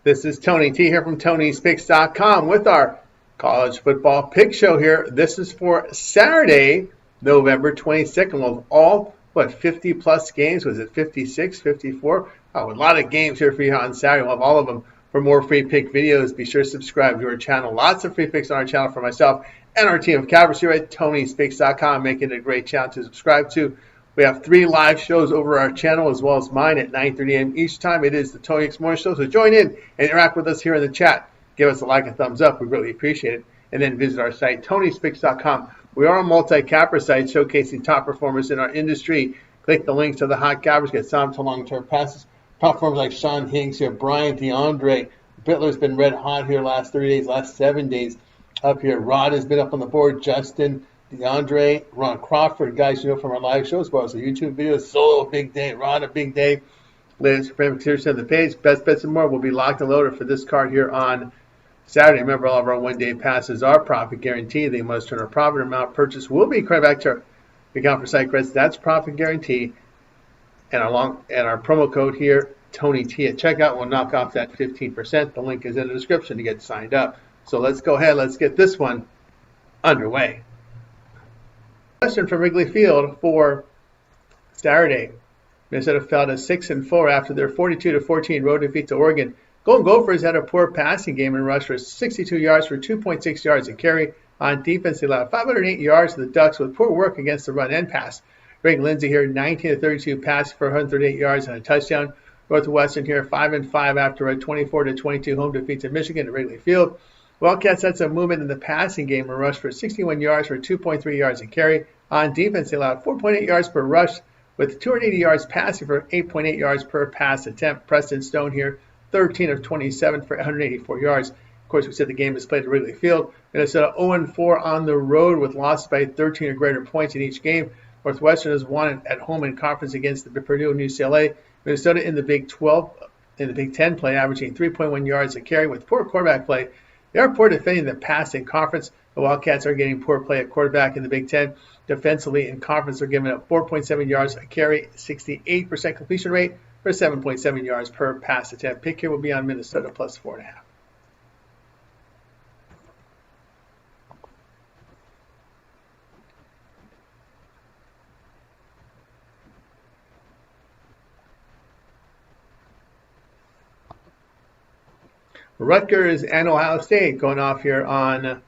This is Tony T here from Tony'sPicks.com with our college football pick show here. This is for Saturday, November 22nd. We'll have all, 50 plus games? Was it 56, 54? Oh, a lot of games here for you on Saturday. We'll have all of them. For more free pick videos, be sure to subscribe to our channel. Lots of free picks on our channel for myself and our team of cappers here at Tony'sPicks.com, making it a great channel to subscribe to. We have 3 live shows over our channel, as well as mine at 9:30 a.m. each time. It is the Tony X Morning Show, so join in and interact with us here in the chat. Give us a like and thumbs up. We really appreciate it. And then visit our site, Tony'sPicks.com. We are a multi-capper site showcasing top performers in our industry. Click the links to the hot cappers, get signed to long-term passes. Top performers like Sean Hinks here, Brian DeAndre. Bittler's been red hot here last 3 days, last 7 days up here. Rod has been up on the board. Justin, DeAndre, Ron Crawford, guys you know from our live shows, as well as the YouTube videos. Solo, big day. Ron, a big day. Latest frame series on the page. Best bets and more will be locked and loaded for this card here on Saturday. Remember, all of our one-day passes are profit guaranteed. They must turn a profit amount purchased will be credited back to our account for site credits. That's profit guarantee. And our promo code here, Tony T at checkout, will knock off that 15%. The link is in the description to get signed up. So let's go ahead. Let's get this one underway. Question from Wrigley Field for Saturday. Minnesota fell to 6-4 after their 42-14 road defeat to Oregon. Golden Gophers had a poor passing game and rushed for 62 yards for 2.6 yards a carry. On defense, they allowed 508 yards to the Ducks with poor work against the run and pass. Greg Lindsey here, 19-32 passes for 138 yards and a touchdown. Northwestern here, 5-5 after a 24-22 home defeat to Michigan at Wrigley Field. Wildcats had some movement in the passing game and rushed for 61 yards for 2.3 yards a carry. On defense, they allowed 4.8 yards per rush with 280 yards passing for 8.8 yards per pass attempt. Preston Stone here, 13 of 27 for 184 yards. Of course, we said the game is played at Wrigley Field. Minnesota 0-4 on the road with losses by 13 or greater points in each game. Northwestern has won at home in conference against the Purdue and UCLA. Minnesota in the Big 10 play, averaging 3.1 yards a carry with poor quarterback play. They are poor defending the pass in conference. The Wildcats are getting poor play at quarterback in the Big 10. Defensively in conference, they're giving up 4.7 yards a carry, 68% completion rate for 7.7 yards per pass attempt. Pick here will be on Minnesota plus 4.5. Rutgers and Ohio State going off here on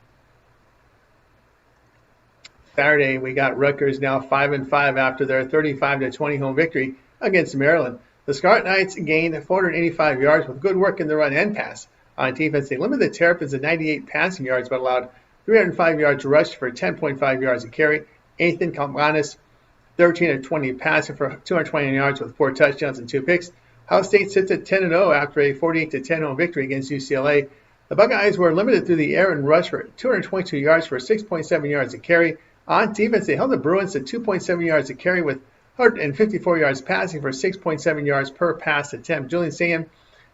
Saturday. We got Rutgers now 5-5 after their 35-20 home victory against Maryland. The Scarlet Knights gained 485 yards with good work in the run and pass. On defense, they limited the Terrapins to 98 passing yards but allowed 305 yards rushed for 10.5 yards a carry. Ethan Kalmanis, 13-20 passing for 220 yards with 4 touchdowns and 2 picks. Ohio State sits at 10-0 after a 48-10 home victory against UCLA. The Buckeyes were limited through the air and rushed for 222 yards for 6.7 yards a carry. On defense, they held the Bruins to 2.7 yards a carry with 154 yards passing for 6.7 yards per pass attempt. Julian Sagan,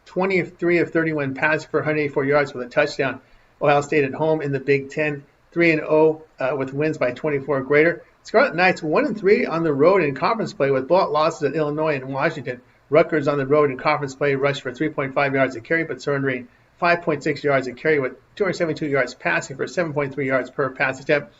23 of 31 passing for 184 yards with a touchdown. Ohio State at home in the Big 10, 3-0 with wins by 24 or greater. Scarlet Knights 1-3 on the road in conference play with blowout losses at Illinois and Washington. Rutgers on the road in conference play rushed for 3.5 yards a carry, but surrendering 5.6 yards a carry with 272 yards passing for 7.3 yards per pass attempt.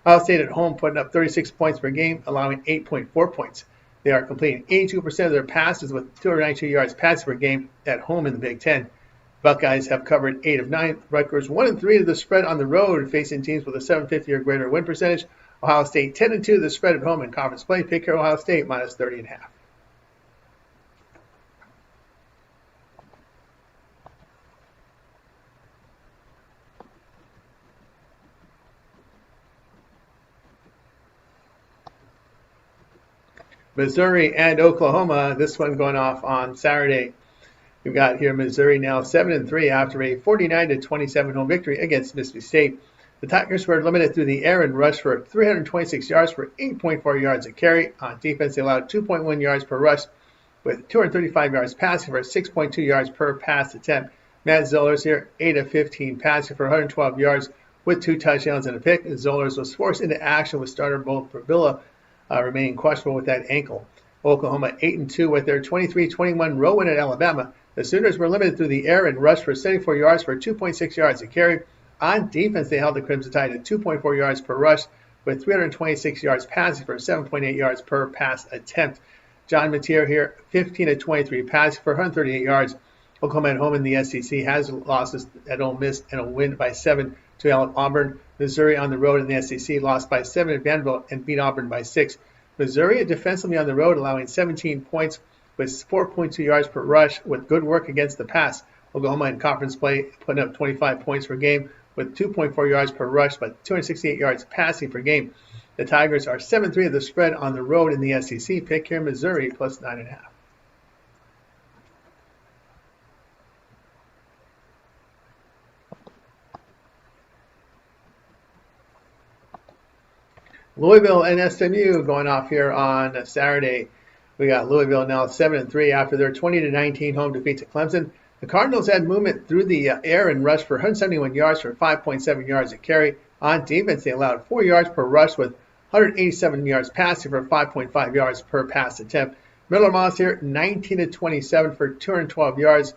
Ohio State at home putting up 36 points per game, allowing 8.4 points. They are completing 82% of their passes with 292 yards passing per game at home in the Big 10. Buckeyes have covered 8 of 9. Rutgers 1-3 to the spread on the road, facing teams with a 750 or greater win percentage. Ohio State 10-2 to the spread at home in conference play. Pick here Ohio State minus 30.5. Missouri and Oklahoma, this one going off on Saturday. We've got here Missouri now 7-3 after a 49-27 home victory against Mississippi State. The Tigers were limited through the air and rushed for 326 yards for 8.4 yards a carry. On defense, they allowed 2.1 yards per rush with 235 yards passing for 6.2 yards per pass attempt. Matt Zollers here, 8 of 15 passing for 112 yards with 2 touchdowns and a pick. Zollers was forced into action with starter Bo Pravilla remaining questionable with that ankle. Oklahoma 8-2 with their 23-21 road win at Alabama. The Sooners were limited through the air and rushed for 74 yards for 2.6 yards a carry. On defense, they held the Crimson Tide at 2.4 yards per rush with 326 yards passing for 7.8 yards per pass attempt. John Mateer here, 15 of 23 passing for 138 yards. Oklahoma at home in the SEC has losses at Ole Miss and a win by 7 to Auburn. Missouri on the road in the SEC lost by 7 at Vanderbilt and beat Auburn by 6. Missouri defensively on the road allowing 17 points with 4.2 yards per rush with good work against the pass. Oklahoma in conference play putting up 25 points per game with 2.4 yards per rush but 268 yards passing per game. The Tigers are 7-3 of the spread on the road in the SEC. Pick here Missouri plus 9.5. Louisville and SMU going off here on Saturday. We got Louisville now 7-3 after their 20-19 home defeat to Clemson. The Cardinals had movement through the air and rushed for 171 yards for 5.7 yards a carry. On defense, they allowed 4 yards per rush with 187 yards passing for 5.5 yards per pass attempt. Miller Moss here 19-27 for 212 yards.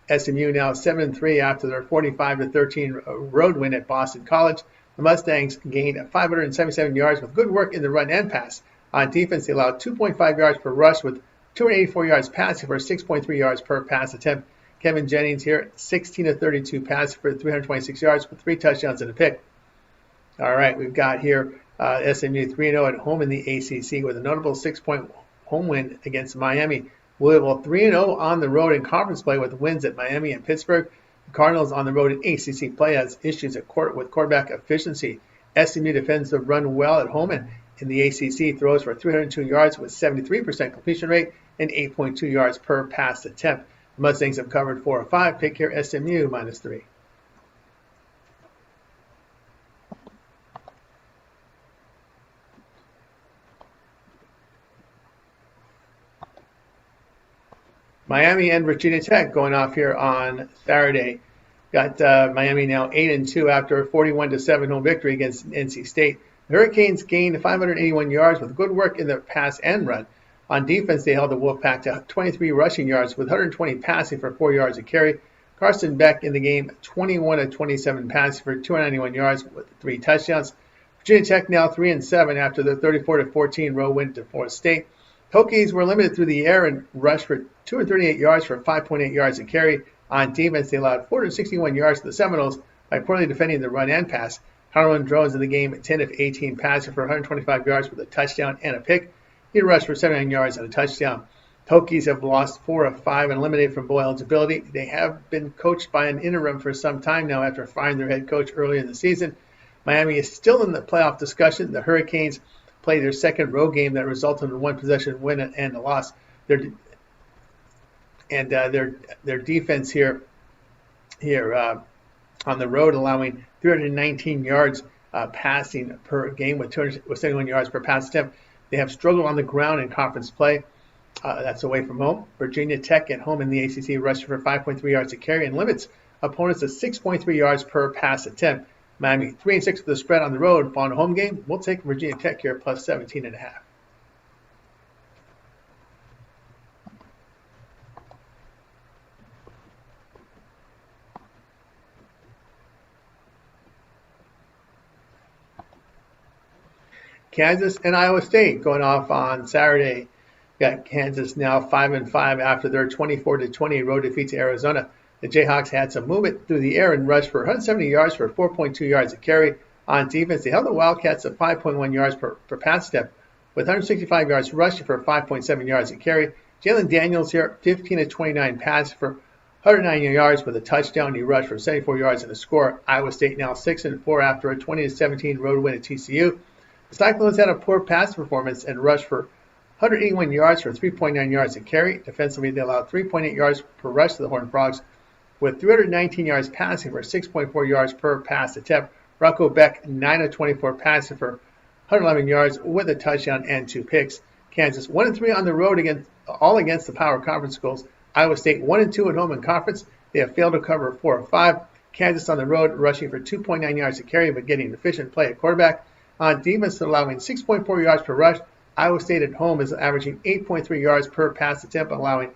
SMU now 7-3 after their 45-13 road win at Boston College. The Mustangs gained 577 yards with good work in the run and pass. On defense, they allowed 2.5 yards per rush with 284 yards passing for 6.3 yards per pass attempt. Kevin Jennings here, 16-32 passing for 326 yards with 3 touchdowns and a pick. All right, we've got here SMU 3-0 at home in the ACC with a notable 6-point home win against Miami. Louisville 3-0 on the road in conference play with wins at Miami and Pittsburgh. The Cardinals on the road in ACC play has issues with quarterback efficiency. SMU defends the run well at home and in the ACC throws for 302 yards with 73% completion rate and 8.2 yards per pass attempt. The Mustangs have covered 4 of 5. Pick here SMU -3. Miami and Virginia Tech going off here on Saturday. Got Miami now 8-2 after a 41-7 home victory against NC State. The Hurricanes gained 581 yards with good work in the pass and run. On defense, they held the Wolfpack to 23 rushing yards with 120 passing for 4 yards a carry. Carson Beck in the game 21-27 passing for 291 yards with 3 touchdowns. Virginia Tech now 3-7 after the 34-14 road win to Florida State. Hokies were limited through the air and rushed for 238 yards for 5.8 yards a carry. On defense, they allowed 461 yards to the Seminoles by poorly defending the run and pass. Harlan Drones in the game 10 of 18 passing for 125 yards with a touchdown and a pick. He rushed for 79 yards and a touchdown. Hokies have lost 4 of 5 and eliminated from bowl eligibility. They have been coached by an interim for some time now after firing their head coach early in the season. Miami is still in the playoff discussion. The Hurricanes played their second road game that resulted in a 1-possession win and a loss. Their defense here on the road allowing 319 yards passing per game with 271 yards per pass attempt. They have struggled on the ground in conference play. That's away from home. Virginia Tech at home in the ACC rushed for 5.3 yards a carry and limits opponents to 6.3 yards per pass attempt. Miami 3-6 for the spread on the road. On a home game, we'll take Virginia Tech here plus 17.5. Kansas and Iowa State going off on Saturday. Got Kansas now 5-5 after their 24-20 road defeat to Arizona. The Jayhawks had some movement through the air and rushed for 170 yards for 4.2 yards a carry. On defense, they held the Wildcats at 5.1 yards per pass step with 165 yards rushing for 5.7 yards a carry. Jalen Daniels here, 15-29 passes for 109 yards with a touchdown. He rushed for 74 yards and a score. Iowa State now 6-4 after a 20-17 road win at TCU. The Cyclones had a poor pass performance and rushed for 181 yards for 3.9 yards a carry. Defensively, they allowed 3.8 yards per rush to the Horned Frogs, with 319 yards passing for 6.4 yards per pass attempt. Rocco Beck, 9-24 passing for 111 yards with a touchdown and 2 picks. Kansas 1-3 on the road against the power conference schools. Iowa State 1-2 at home in conference. They have failed to cover 4 of 5. Kansas on the road rushing for 2.9 yards a carry but getting efficient play at quarterback. On defense, allowing 6.4 yards per rush. Iowa State at home is averaging 8.3 yards per pass attempt, allowing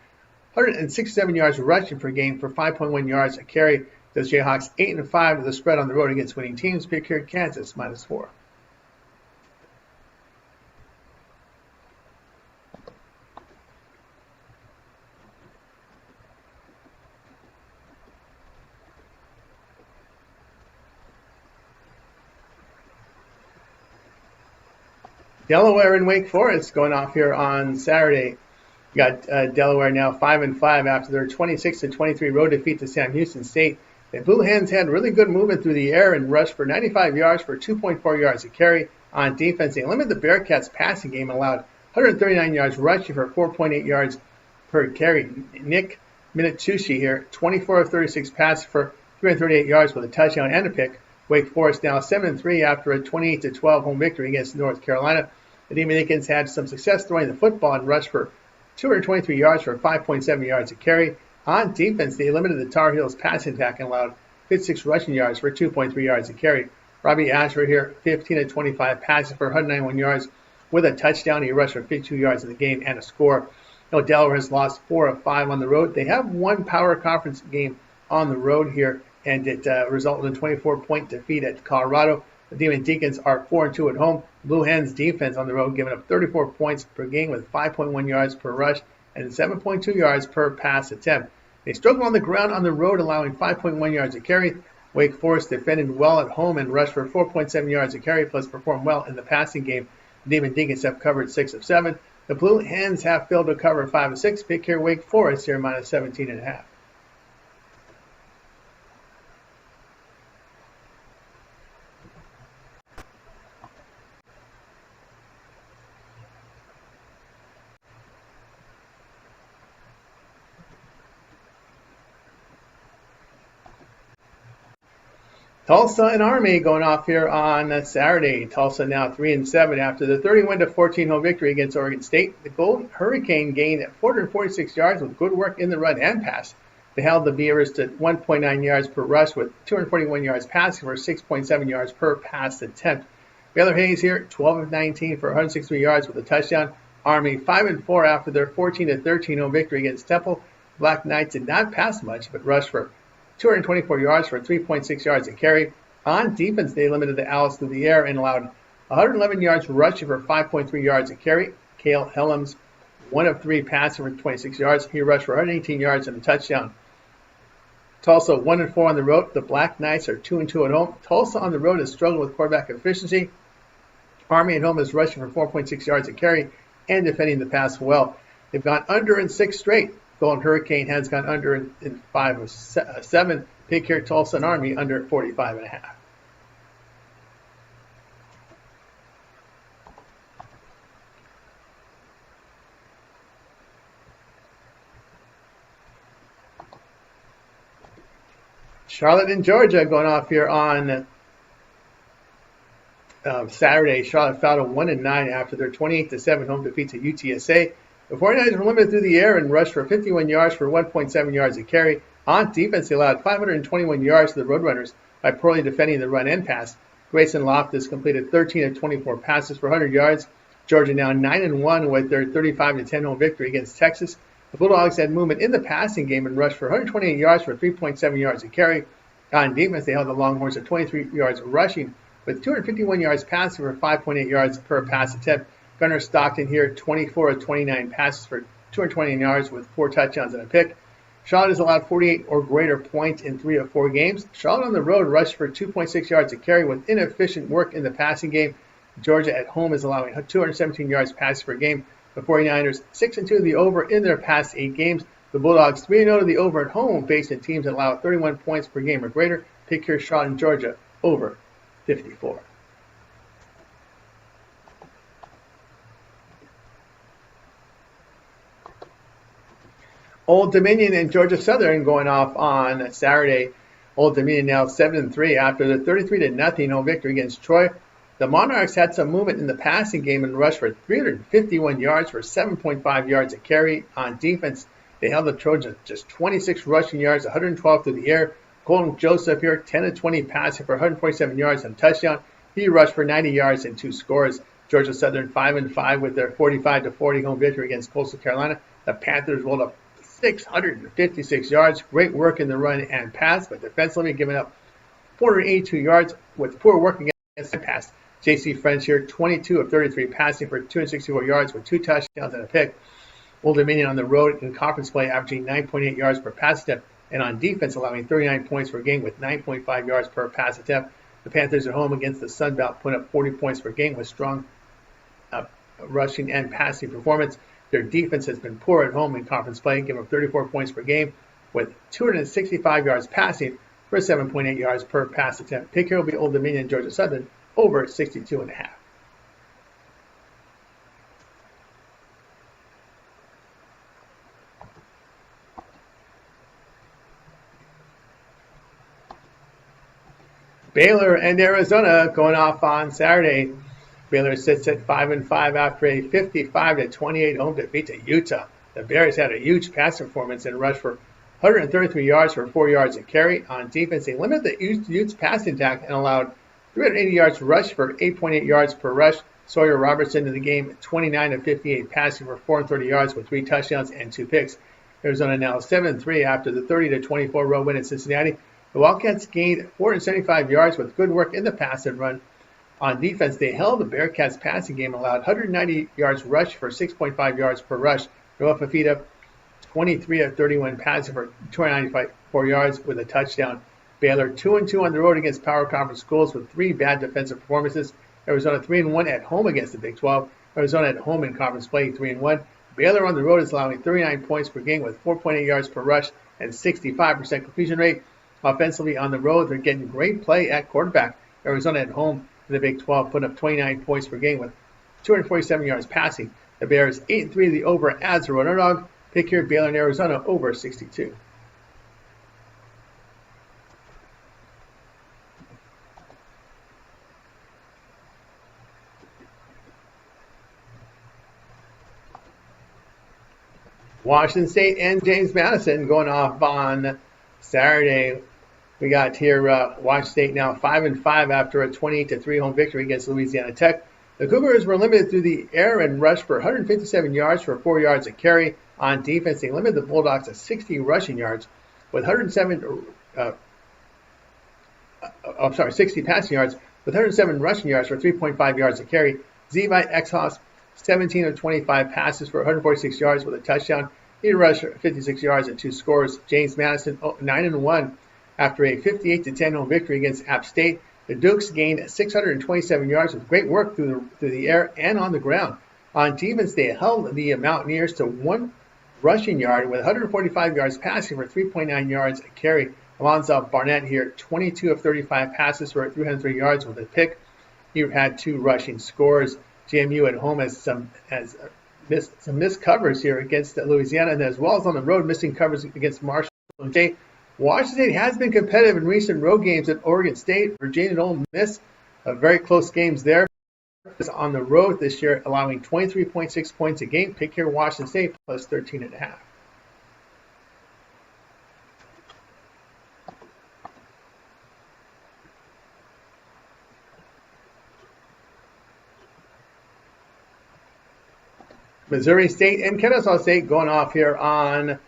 167 yards rushing per game for 5.1 yards a carry. The Jayhawks 8-5 with the spread on the road against winning teams. Pick here Kansas -4. Delaware and Wake Forest going off here on Saturday. You got Delaware now 5-5 after their 26-23 road defeat to Sam Houston State. The Blue Hens had really good movement through the air and rushed for 95 yards for 2.4 yards a carry. On defense, they limited the Bearcats' passing game and allowed 139 yards rushing for 4.8 yards per carry. Nick Minitucci here, 24 of 36 passes for 338 yards with a touchdown and a pick. Wake Forest now 7-3 after a 28-12 home victory against North Carolina. The Dominicans had some success throwing the football and rushed for 223 yards for 5.7 yards a carry. On defense, they limited the Tar Heels' passing attack and allowed 56 rushing yards for 2.3 yards a carry. Robbie Ashford here, 15-25 passes for 191 yards with a touchdown. He rushed for 52 yards in the game and a score. Delaware has lost 4 of 5 on the road. They have one power conference game on the road here, and it resulted in a 24-point defeat at Colorado. The Demon Deacons are 4-2 at home. Blue Hens defense on the road giving up 34 points per game with 5.1 yards per rush and 7.2 yards per pass attempt. They struggle on the ground on the road, allowing 5.1 yards a carry. Wake Forest defended well at home and rushed for 4.7 yards a carry, plus performed well in the passing game. The Demon Deacons have covered 6 of 7. The Blue Hens have failed to cover 5 of 6. Pick here Wake Forest here -17.5. Tulsa and Army going off here on Saturday. Tulsa now 3-7 after the 31-14 home victory against Oregon State. The Golden Hurricane gained 446 yards with good work in the run and pass. They held the Beavers to 1.9 yards per rush with 241 yards passing for 6.7 yards per pass attempt. Baylor Hayes here, 12 of 19 for 163 yards with a touchdown. Army 5-4 after their 14-13 home victory against Temple. Black Knights did not pass much but rushed for 224 yards for 3.6 yards a carry. On defense, they limited the Owls through the air and allowed 111 yards rushing for 5.3 yards a carry. Cale Helms, 1 of 3 passing for 26 yards. He rushed for 118 yards and a touchdown. Tulsa 1-4 on the road. The Black Knights are 2-2 at home. Tulsa on the road has struggled with quarterback efficiency. Army at home is rushing for 4.6 yards a carry and defending the pass well. They've gone under in 6 straight. Golden Hurricane has gone under in 5 of 7. Pick here Tulsa and Army under 45.5. Charlotte and Georgia going off here on Saturday. Charlotte fell to 1-9 after their 28-7 home defeat to UTSA. The 49ers were limited through the air and rushed for 51 yards for 1.7 yards a carry. On defense, they allowed 521 yards to the Roadrunners by poorly defending the run and pass. Grayson Loftus completed 13 of 24 passes for 100 yards. Georgia now 9-1 with their 35-10 home victory against Texas. The Bulldogs had movement in the passing game and rushed for 128 yards for 3.7 yards a carry. On defense, they held the Longhorns at 23 yards rushing with 251 yards passing for 5.8 yards per pass attempt. Gunnar Stockton here, 24 of 29 passes for 229 yards with 4 touchdowns and a pick. Charlotte has allowed 48 or greater points in 3 of 4 games. Charlotte on the road rushed for 2.6 yards a carry with inefficient work in the passing game. Georgia at home is allowing 217 yards passing per game. The 49ers 6-2 the over in their past 8 games. The Bulldogs 3-0 to the over at home, facing teams that allow 31 points per game or greater. Pick here Charlotte and Georgia over 54. Old Dominion and Georgia Southern going off on Saturday. Old Dominion now 7-3 after the 33-0 home victory against Troy. The Monarchs had some movement in the passing game and rushed for 351 yards for 7.5 yards a carry. On defense, they held the Trojans just 26 rushing yards, 112 through the air. Colton Joseph here, 10 of 20 passing for 147 yards and a touchdown. He rushed for 90 yards and 2 scores. Georgia Southern 5-5 with their 45-40 home victory against Coastal Carolina. The Panthers rolled up 656 yards. Great work in the run and pass, but defensively giving up 482 yards with poor work against the pass. J.C. French here, 22 of 33 passing for 264 yards with 2 touchdowns and a pick. Old Dominion on the road in conference play, averaging 9.8 yards per pass attempt, and on defense allowing 39 points per game with 9.5 yards per pass attempt. The Panthers are home against the Sun Belt, putting up 40 points per game with strong rushing and passing performance. Their defense has been poor at home in conference play, giving up 34 points per game with 265 yards passing for 7.8 yards per pass attempt. Pick here will be Old Dominion, Georgia Southern, over 62.5. Baylor and Arizona going off on Saturday. Baylor sits at 5-5 after a 55-28 home defeat to Utah. The Bears had a huge passing performance and rushed for 133 yards for 4 yards a carry. On defense, they limited the Utes' passing attack and allowed 380 yards rush for 8.8 yards per rush. Sawyer Robertson in the game, 29 of 58 passing for 430 yards with 3 touchdowns and 2 picks. Arizona now 7-3 after the 30-24 road win in Cincinnati. The Wildcats gained 475 yards with good work in the pass and run. On defense, they held the Bearcats' passing game, allowed 190 yards rush for 6.5 yards per rush. Noah Fafita, 23 of 31 passing for 294 yards with a touchdown. Baylor 2-2 on the road against power conference schools with 3 bad defensive performances. Arizona 3-1 at home against the Big 12. Arizona at home in conference play 3-1. Baylor on the road is allowing 39 points per game with 4.8 yards per rush and 65% completion rate. Offensively on the road, they're getting great play at quarterback. Arizona at home in the Big 12 put up 29 points per game with 247 yards passing. The Bears 8-3 the over as a underdog. Pick here Baylor and Arizona over 62. Washington State and James Madison going off on Saturday. We got here Washington State now 5-5 after a 28-3 home victory against Louisiana Tech. The Cougars were limited through the air and rushed for 157 yards for 4 yards a carry. On defense, they limited the Bulldogs to 60 rushing yards with 60 passing yards with 107 rushing yards for 3.5 yards a carry. Zevi Exhaus, 17 of 25 passes for 146 yards with a touchdown. He rushed 56 yards and 2 scores. James Madison 9-1 after a 58-10 home victory against App State. The Dukes gained 627 yards with great work through the air and on the ground. On defense, they held the Mountaineers to 1 rushing yard with 145 yards passing for 3.9 yards a carry. Alonzo Barnett here, 22 of 35 passes for 303 yards with a pick. He had 2 rushing scores. JMU at home has missed some missed covers here against Louisiana, and as well as on the road missing covers against Marshall State. Washington State has been competitive in recent road games at Oregon State. Virginia and Ole Miss, very close games there. On the road this year, allowing 23.6 points a game. Pick here Washington State plus 13.5. Missouri State and Kennesaw State going off here on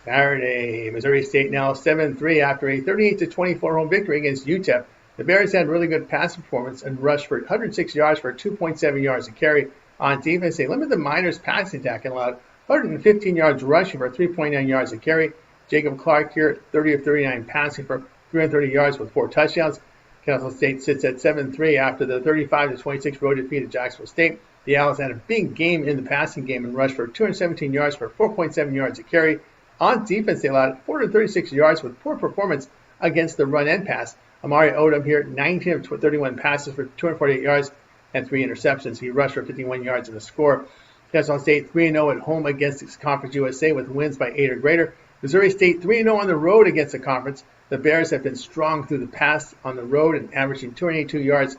Saturday. Missouri State now 7-3 after a 38-24 home victory against UTEP. The Bears had really good pass performance and rushed for 106 yards for 2.7 yards a carry. On defense, they limited the Miners' passing attack and allowed 115 yards rushing for 3.9 yards a carry. Jacob Clark here, 30 of 39 passing for 330 yards with 4 touchdowns. Kennesaw State sits at 7-3 after the 35-26 road defeat at Jacksonville State. The Owls had a big game in the passing game and rushed for 217 yards for 4.7 yards a carry. On defense, they allowed 436 yards with poor performance against the run and pass. Amari Odom here, 19 of 31 passes for 248 yards and 3 interceptions. He rushed for 51 yards in the score. Kennesaw State 3-0 at home against Conference USA with wins by 8 or greater. Missouri State 3-0 on the road against the conference. The Bears have been strong through the pass on the road and averaging 282 yards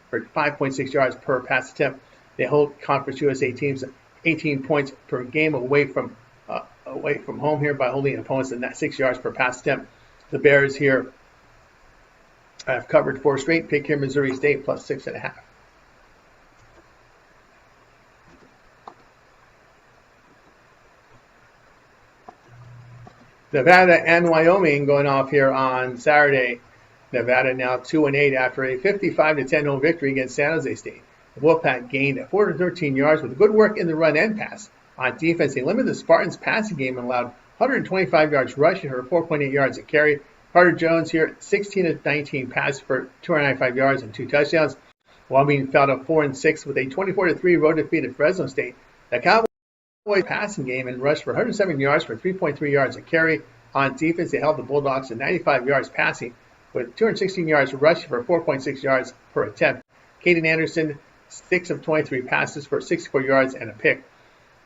for 5.6 yards per pass attempt. They hold Conference USA teams 18 points per game away from home here by holding opponents at 6 yards per pass attempt. The Bears here have covered 4 straight. Pick here Missouri State plus 6.5. Nevada and Wyoming going off here on Saturday. Nevada now 2-8 after a 55-10 home victory against San Jose State. The Wolfpack gained 413 yards with good work in the run and pass. On defense, they limited the Spartans' passing game and allowed 125 yards rushing for 4.8 yards a carry. Carter Jones here, 16-19 passes for 295 yards and 2 touchdowns. Wyoming fell to 4-6 with a 24-3 road defeat at Fresno State. The Cowboys' passing game and rushed for 107 yards for 3.3 yards a carry. On defense, they held the Bulldogs to 95 yards passing with 216 yards rushing for 4.6 yards per attempt. Caden Anderson, 6 of 23 passes for 64 yards and a pick.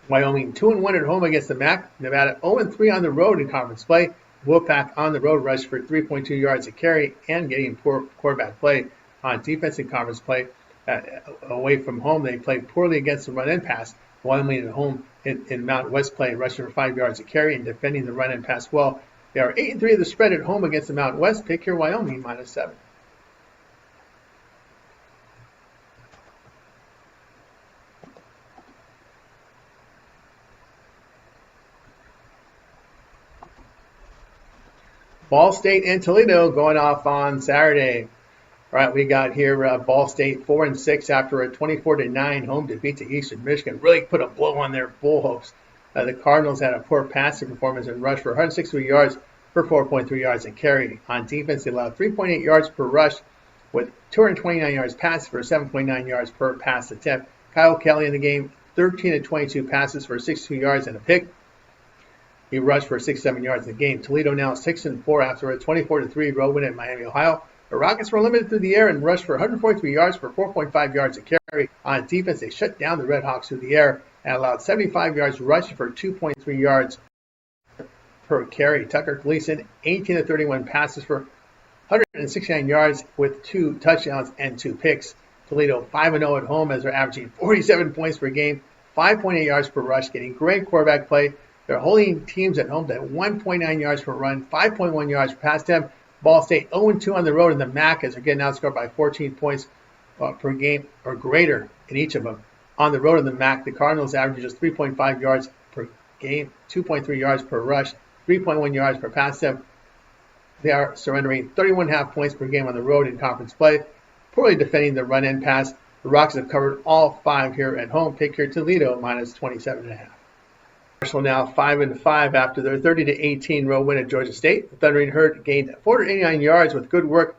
Wyoming 2-1 at home against the MAC. Nevada 0-3 on the road in conference play. Wolfpack on the road rushed for 3.2 yards a carry and getting poor quarterback play. On defense in conference play, away from home, they played poorly against the run and pass. Wyoming at home in Mount West play, rushing for 5 yards a carry and defending the run and pass well. They are 8-3 of the spread at home against the Mount West. Pick here Wyoming -7. Ball State and Toledo going off on Saturday. All right, we got here Ball State 4-6 after a 24-9 home defeat to Eastern Michigan. Really put a blow on their bull hopes. The Cardinals had a poor passing performance and rushed for 160 yards for 4.3 yards a carry. On defense, they allowed 3.8 yards per rush with 229 yards passed for 7.9 yards per pass attempt. Kyle Kelly in the game, 13-22 passes for 62 yards and a pick. He rushed for 67 yards in the game. Toledo now 6-4 after a 24-3 road win at Miami, Ohio. The Rockets were limited through the air and rushed for 143 yards for 4.5 yards a carry. On defense, they shut down the Redhawks through the air and allowed 75 yards rushing for 2.3 yards per carry. Tucker Gleason, 18-31 passes for 169 yards with 2 touchdowns and 2 picks. Toledo 5-0 at home as they're averaging 47 points per game, 5.8 yards per rush, getting great quarterback play. They're holding teams at home to 1.9 yards per run, 5.1 yards per pass attempt. Ball State 0-2 on the road in the MAC as they're getting outscored by 14 points per game or greater in each of them. On the road in the MAC, the Cardinals average just 3.5 yards per game, 2.3 yards per rush, 3.1 yards per pass attempt. They are surrendering 31.5 points per game on the road in conference play, poorly defending the run and pass. The Rockets have covered all 5 here at home. Pick here Toledo -27.5. Marshall now 5-5 after their 30-18 road win at Georgia State. The Thundering Herd gained 489 yards with good work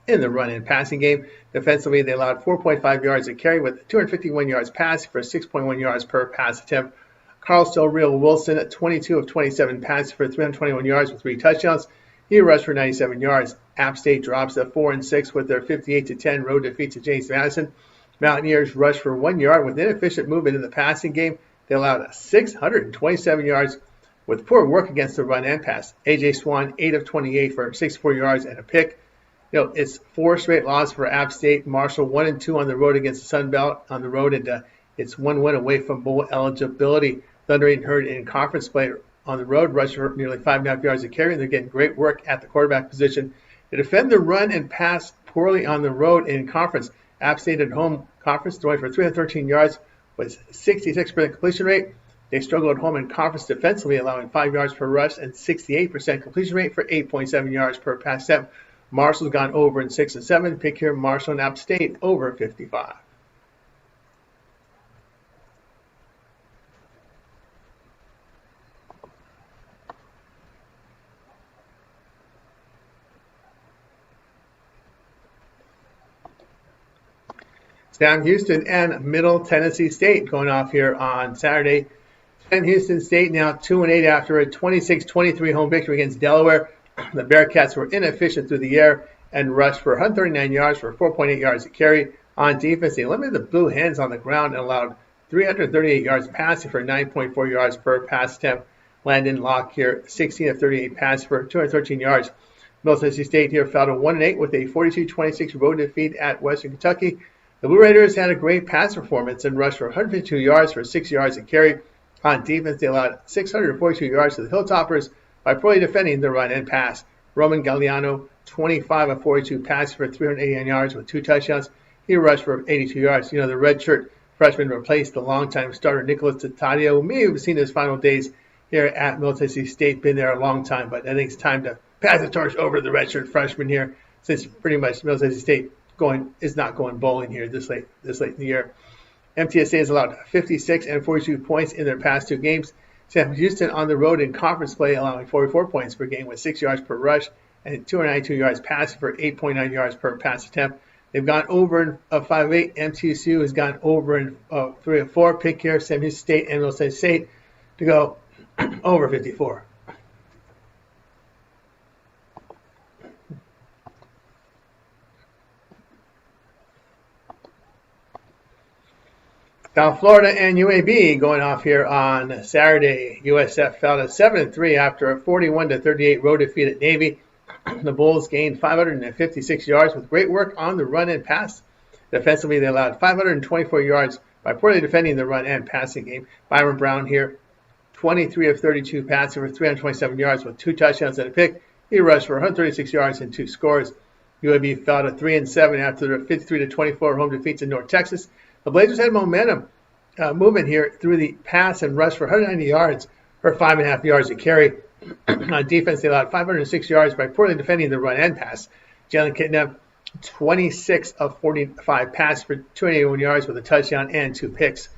in the run and passing game. Defensively, they allowed 4.5 yards a carry with 251 yards passing for 6.1 yards per pass attempt. Carl Real Wilson at 22 of 27 passes for 321 yards with 3 touchdowns. He rushed for 97 yards. App State drops to 4-6 with their 58-10 road defeat to James Madison. Mountaineers rushed for 1 yard with inefficient movement in the passing game. They allowed 627 yards with poor work against the run and pass. A.J. Swan, 8 of 28 for 64 yards and a pick. It's 4 straight losses for App State. Marshall 1-2 on the road against the Sun Belt on the road, and it's 1 win away from bowl eligibility. Thundering Herd in conference play on the road rushed for nearly 5.5 yards a carry, and they're getting great work at the quarterback position. They defend the run and pass poorly on the road in conference. App State at home conference throwing for 313 yards with 66% completion rate. They struggle at home in conference defensively, allowing 5 yards per rush and 68% completion rate for 8.7 yards per pass attempt. Marshall's gone over in 6 and 7. Pick here Marshall and App State over 55. Sam Houston and Middle Tennessee State going off here on Saturday. Sam Houston State now 2-8 after a 26-23 home victory against Delaware. The Bearcats were inefficient through the air and rushed for 139 yards for 4.8 yards a carry. On defense, they limited the Blue Hens on the ground and allowed 338 yards passing for 9.4 yards per pass attempt. Landon Locke here, 16 of 38 passes for 213 yards. Middle Tennessee State here fell to 1-8 with a 42-26 road defeat at Western Kentucky. The Blue Raiders had a great pass performance and rushed for 152 yards for 6 yards a carry. On defense, they allowed 642 yards to the Hilltoppers by poorly defending the run and pass. Roman Galliano, 25 of 42 passes for 389 yards with 2 touchdowns. He rushed for 82 yards. The redshirt freshman replaced the longtime starter Nicholas Tatadio, who may have seen his final days here at Middle Tennessee State. Been there a long time, but I think it's time to pass the torch over to the redshirt freshman here, since pretty much Middle Tennessee State is not going bowling here this late in the year. MTSA has allowed 56 and 42 points in their past 2 games. Sam Houston on the road in conference play, allowing 44 points per game with 6 yards per rush and 292 yards passing for 8.9 yards per pass attempt. They've gone over in 5-8. MTSU has gone over in 3-4. Pick here, Sam Houston State and Middle Tennessee State to go over 54. South Florida and UAB going off here on Saturday. USF fell to 7-3 after a 41-38 road defeat at Navy. The Bulls gained 556 yards with great work on the run and pass. Defensively, they allowed 524 yards by poorly defending the run and passing game. Byron Brown here, 23 of 32 passing for 327 yards with 2 touchdowns and a pick. He rushed for 136 yards and 2 scores. UAB fell to 3-7 after their 53-24 home defeat to North Texas. The Blazers had momentum movement here through the pass and rush for 190 yards for 5.5 yards a carry. On defense, they allowed 506 yards by poorly defending the run and pass. Jalen Kitna, 26 of 45 passes for 281 yards with a touchdown and 2 picks.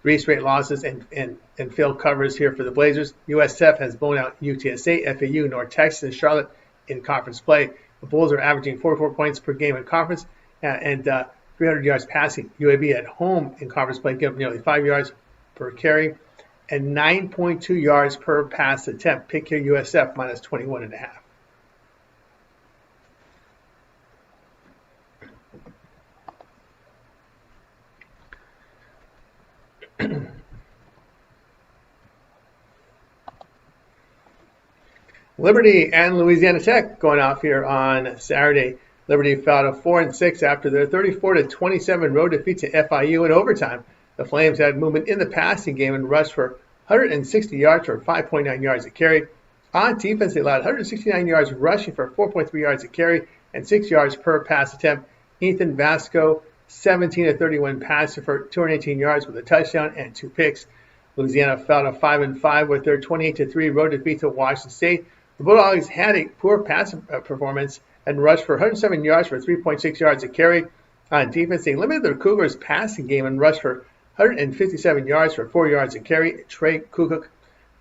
3 straight losses and failed covers here for the Blazers. USF has blown out UTSA, FAU, North Texas, and Charlotte in conference play. The Bulls are averaging 44 points per game in conference and 300 yards passing. UAB at home in conference play give up nearly 5 yards per carry and 9.2 yards per pass attempt. Pick here USF minus 21.5. Liberty and Louisiana Tech going off here on Saturday. Liberty fell to 4-6 after their 34-27 road defeat to FIU in overtime. The Flames had movement in the passing game and rushed for 160 yards for 5.9 yards a carry. On defense, they allowed 169 yards rushing for 4.3 yards a carry and 6 yards per pass attempt. Ethan Vasco, 17 of 31 passes for 218 yards with a touchdown and 2 picks. Louisiana fell to 5-5 with their 28-3 road defeat to Washington State. The Bulldogs had a poor pass performance and rushed for 107 yards for 3.6 yards a carry. On defense, they limited their Cougars' passing game and rushed for 157 yards for 4 yards a carry. Trey Kukuk,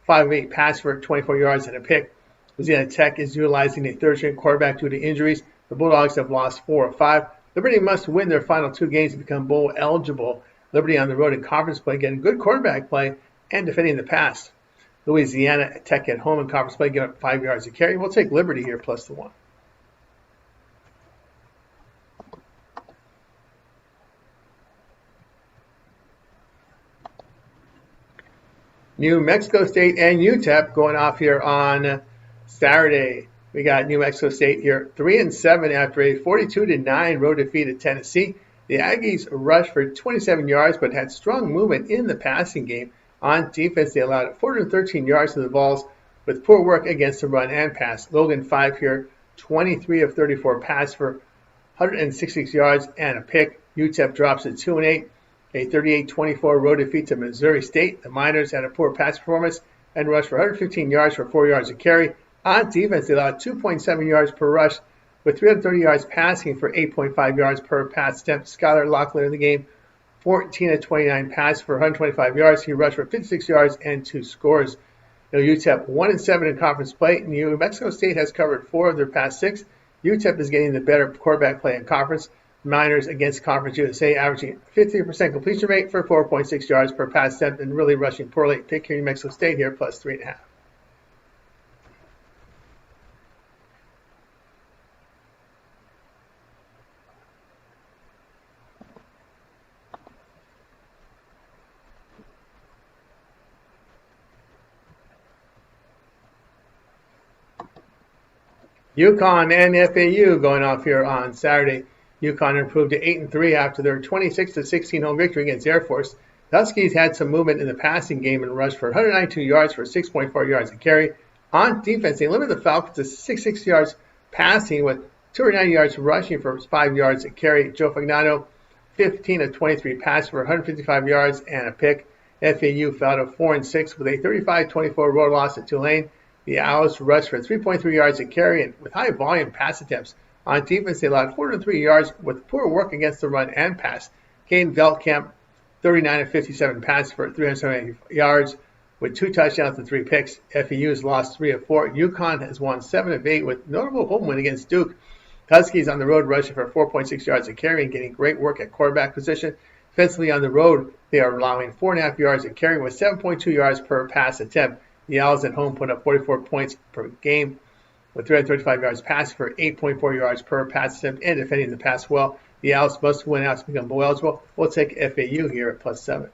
5 of 8 passes for 24 yards and a pick. Louisiana Tech is utilizing a third-string quarterback due to injuries. The Bulldogs have lost 4 of 5. Liberty must win their final 2 games to become bowl eligible. Liberty on the road in conference play, getting good quarterback play and defending the pass. Louisiana Tech at home in conference play, give up 5 yards a carry. We'll take Liberty here plus the 1. New Mexico State and UTEP going off here on Saturday. We got New Mexico State here 3-7 after a 42-9 road defeat at Tennessee. The Aggies rushed for 27 yards but had strong movement in the passing game. On defense, they allowed 413 yards to the Vols with poor work against the run and pass. Logan 5 here, 23 of 34 passes for 166 yards and a pick. UTEP drops to 2-8. A 38-24 road defeat to Missouri State. The Miners had a poor pass performance and rushed for 115 yards for 4 yards a carry. On defense, they allowed 2.7 yards per rush with 330 yards passing for 8.5 yards per pass attempt. Skylar Locklear in the game, 14 of 29 passes for 125 yards. He rushed for 56 yards and 2 scores. UTEP 1-7 in conference play. New Mexico State has covered 4 of their past 6. UTEP is getting the better quarterback play in conference. Miners against Conference USA, averaging 50% completion rate for 4.6 yards per pass attempt and really rushing poorly. Pick here New Mexico State here plus 3.5. UConn and FAU going off here on Saturday. UConn improved to 8-3 after their 26-16 home victory against Air Force. The Huskies had some movement in the passing game and rushed for 192 yards for 6.4 yards a carry. On defense, they limited the Falcons to 66 yards passing with 290 yards rushing for 5 yards a carry. Joe Fagnano, 15 of 23 passes for 155 yards and a pick. FAU fell to 4-6 with a 35-24 road loss at Tulane. The Owls rushed for 3.3 yards a carry, and with high volume pass attempts. On defense, they allowed 403 yards with poor work against the run and pass. Kane Veldkamp, 39-57 passes for 370 yards with 2 touchdowns and 3 picks. FAU has lost 3 of 4. UConn has won 7 of 8 with notable home win against Duke. Huskies on the road rushing for 4.6 yards a carry and getting great work at quarterback position. Defensively on the road, they are allowing 4.5 yards a carry with 7.2 yards per pass attempt. The Owls at home put up 44 points per game with 335 yards passing for 8.4 yards per pass attempt and defending the pass well. The Owls must win out to become bowl eligible. We'll take FAU here at +7.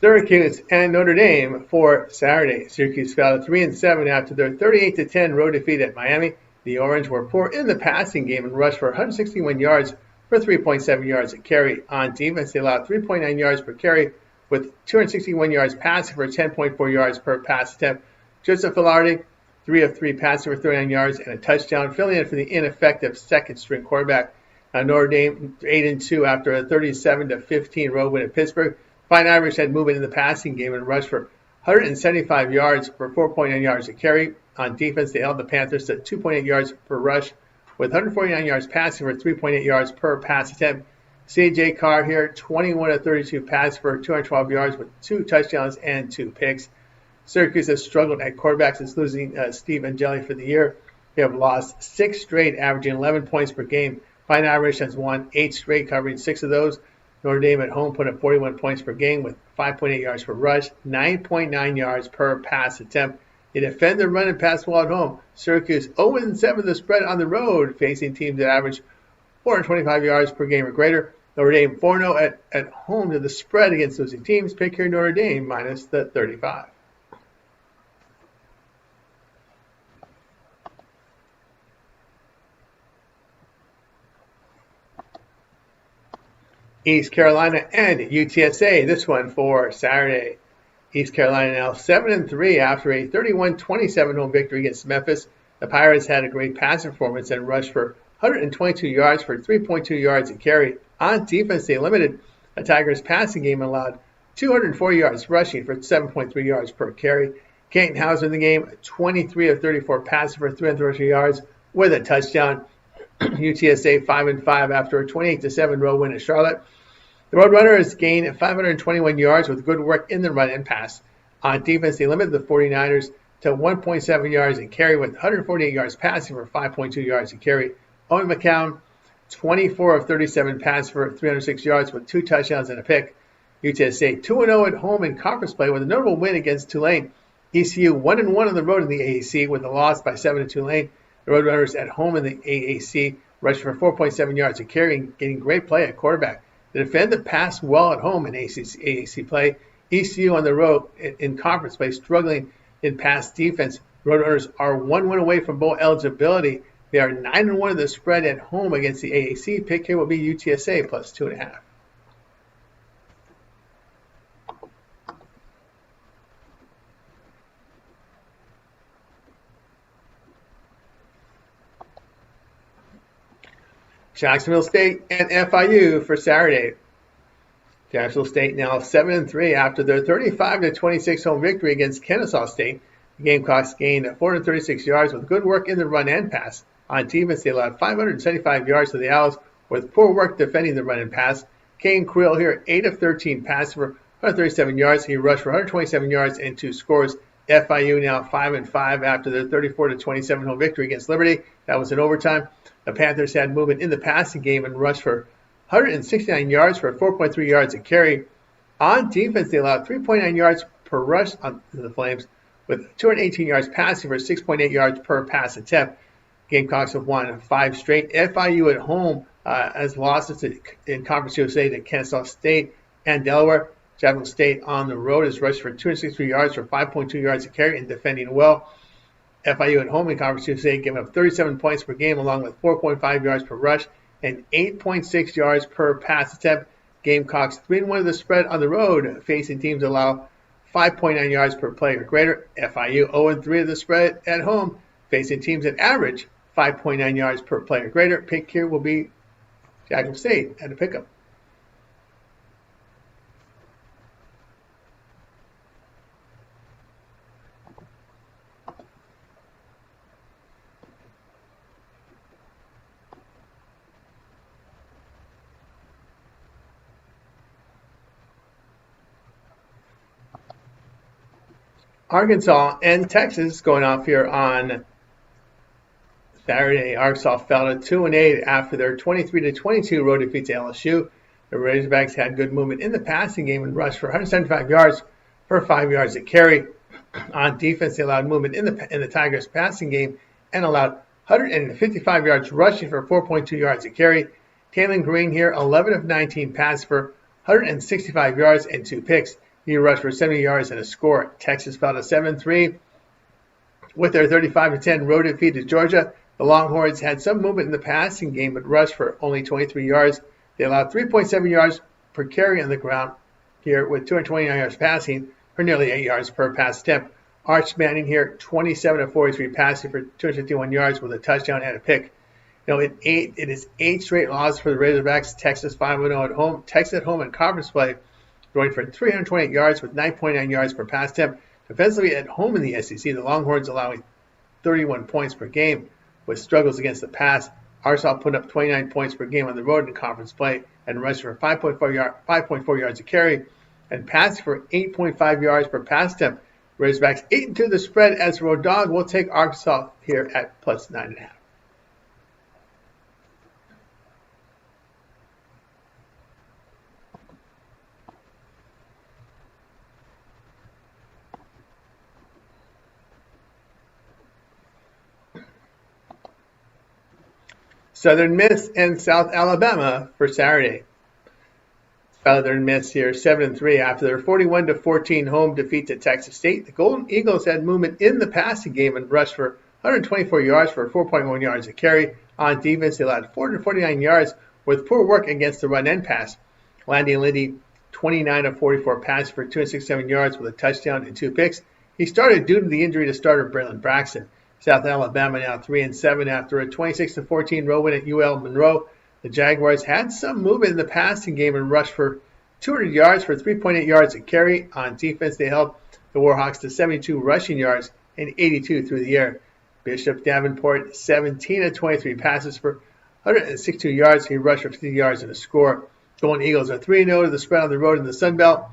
Syracuse and Notre Dame for Saturday. Syracuse fell to 3-7 after their 38-10 road defeat at Miami. The Orange were poor in the passing game and rushed for 161 yards for 3.7 yards a carry. On defense, they allowed 3.9 yards per carry with 261 yards passing for 10.4 yards per pass attempt. Joseph Velarde, 3 of 3 passing for 39 yards and a touchdown, filling in for the ineffective second-string quarterback. Notre Dame 8-2 after a 37-15 road win at Pittsburgh. Fine Irish had movement in the passing game and rushed for 175 yards for 4.9 yards a carry. On defense, they held the Panthers to 2.8 yards per rush with 149 yards passing for 3.8 yards per pass attempt. C.J. Carr here, 21 of 32 passes for 212 yards with 2 touchdowns and 2 picks. Syracuse has struggled at quarterback since losing Steve Angeli for the year. They have lost 6 straight, averaging 11 points per game. Fine Irish has won 8 straight, covering 6 of those. Notre Dame at home put up 41 points per game with 5.8 yards per rush, 9.9 yards per pass attempt. They defend the run and pass well at home. Syracuse 0-7 the spread on the road, facing teams that average 425 yards per game or greater. Notre Dame 4-0 at home to the spread against losing teams. Pick here Notre Dame minus the 35. East Carolina and UTSA, this one for Saturday. East Carolina now 7-3 after a 31-27 home victory against Memphis. The Pirates had a great pass performance and rushed for 122 yards for 3.2 yards a carry. On defense, they limited the Tigers' passing game and allowed 204 yards rushing for 7.3 yards per carry. Kenton Hauser in the game, 23 of 34 passes for 330 yards with a touchdown. UTSA 5-5 after a 28-7 road win at Charlotte. The Roadrunners gained 521 yards with good work in the run and pass. On defense, they limited the 49ers to 1.7 yards a carry with 148 yards passing for 5.2 yards a carry. Owen McCown, 24 of 37 passes for 306 yards with 2 touchdowns and a pick. UTSA 2-0 at home in conference play with a notable win against Tulane. ECU 1-1 on the road in the AAC with a loss by 7 to Tulane. The Roadrunners at home in the AAC rushed for 4.7 yards a carry and getting great play at quarterback. They defend the pass well at home in AAC play. ECU on the road in conference play struggling in pass defense. Roadrunners are 1 win away from bowl eligibility. They are 9-1 of the spread at home against the AAC. Pick here will be UTSA plus 2.5. Jacksonville State and FIU for Saturday. Jacksonville State now 7-3 after their 35-26 home victory against Kennesaw State. The Gamecocks gained 436 yards with good work in the run and pass. On defense, they allowed 575 yards to the Owls with poor work defending the run and pass. Kane Creel here, 8 of 13 passes for 137 yards. He rushed for 127 yards and 2 scores. FIU now 5-5 after their 34-27 home victory against Liberty. That was in overtime. The Panthers had movement in the passing game and rushed for 169 yards for 4.3 yards a carry. On defense, they allowed 3.9 yards per rush on the Flames with 218 yards passing for 6.8 yards per pass attempt. Gamecocks have won 5 straight. FIU at home has losses in Conference USA to Kennesaw State and Delaware. Jacksonville State on the road has rushed for 263 yards for 5.2 yards a carry and defending well. FIU at home in Conference USA giving up 37 points per game along with 4.5 yards per rush and 8.6 yards per pass attempt. Gamecocks 3-1 of the spread on the road, facing teams that allow 5.9 yards per play or greater. FIU 0-3 of the spread at home, facing teams that average 5.9 yards per play or greater. Pick here will be Jacksonville State at a pickup. Arkansas and Texas going off here on Saturday. Arkansas fell to 2-8 after their 23-22 road defeat to LSU. The Razorbacks had good movement in the passing game and rushed for 175 yards per 5 yards a carry. On defense, they allowed movement in the Tigers' passing game and allowed 155 yards rushing for 4.2 yards a carry. Taylon Green here, 11 of 19 passes for 165 yards and 2 picks. He rushed for 70 yards and a score. Texas fell to 7-3 with their 35-10 road defeat to Georgia. The Longhorns had some movement in the passing game but rushed for only 23 yards. They allowed 3.7 yards per carry on the ground here with 229 yards passing for nearly 8 yards per pass attempt. Arch Manning here, 27 of 43 passing for 251 yards with a touchdown and a pick. It is 8 straight losses for the Razorbacks. Texas 5-0 at home. Texas at home in conference play, going for 328 yards with 9.9 yards per pass attempt. Defensively at home in the SEC, the Longhorns allowing 31 points per game with struggles against the pass. Arkansas put up 29 points per game on the road in conference play and rushed for 5.4 yards a carry and passed for 8.5 yards per pass attempt. Razorbacks 8-2 the spread as a road dog. We'll take Arkansas here at plus 9.5. Southern Miss and South Alabama for Saturday. Southern Miss here 7-3 after their 41-14 home defeat to Texas State. The Golden Eagles had movement in the passing game and rushed for 124 yards for 4.1 yards a carry. On defense, they allowed 449 yards with poor work against the run and pass. Landy Liddy 29 of 44 passes for 267 yards with a touchdown and 2 picks. He started due to the injury to starter Braylon Braxton. South Alabama now 3-7 after a 26-14 road win at UL Monroe. The Jaguars had some movement in the passing game and rushed for 200 yards for 3.8 yards a carry. On defense, they held the Warhawks to 72 rushing yards and 82 through the air. Bishop Davenport 17 of 23 passes for 162 yards. He rushed for 50 yards and a score. Golden Eagles are 3-0 to the spread on the road in the Sun Belt.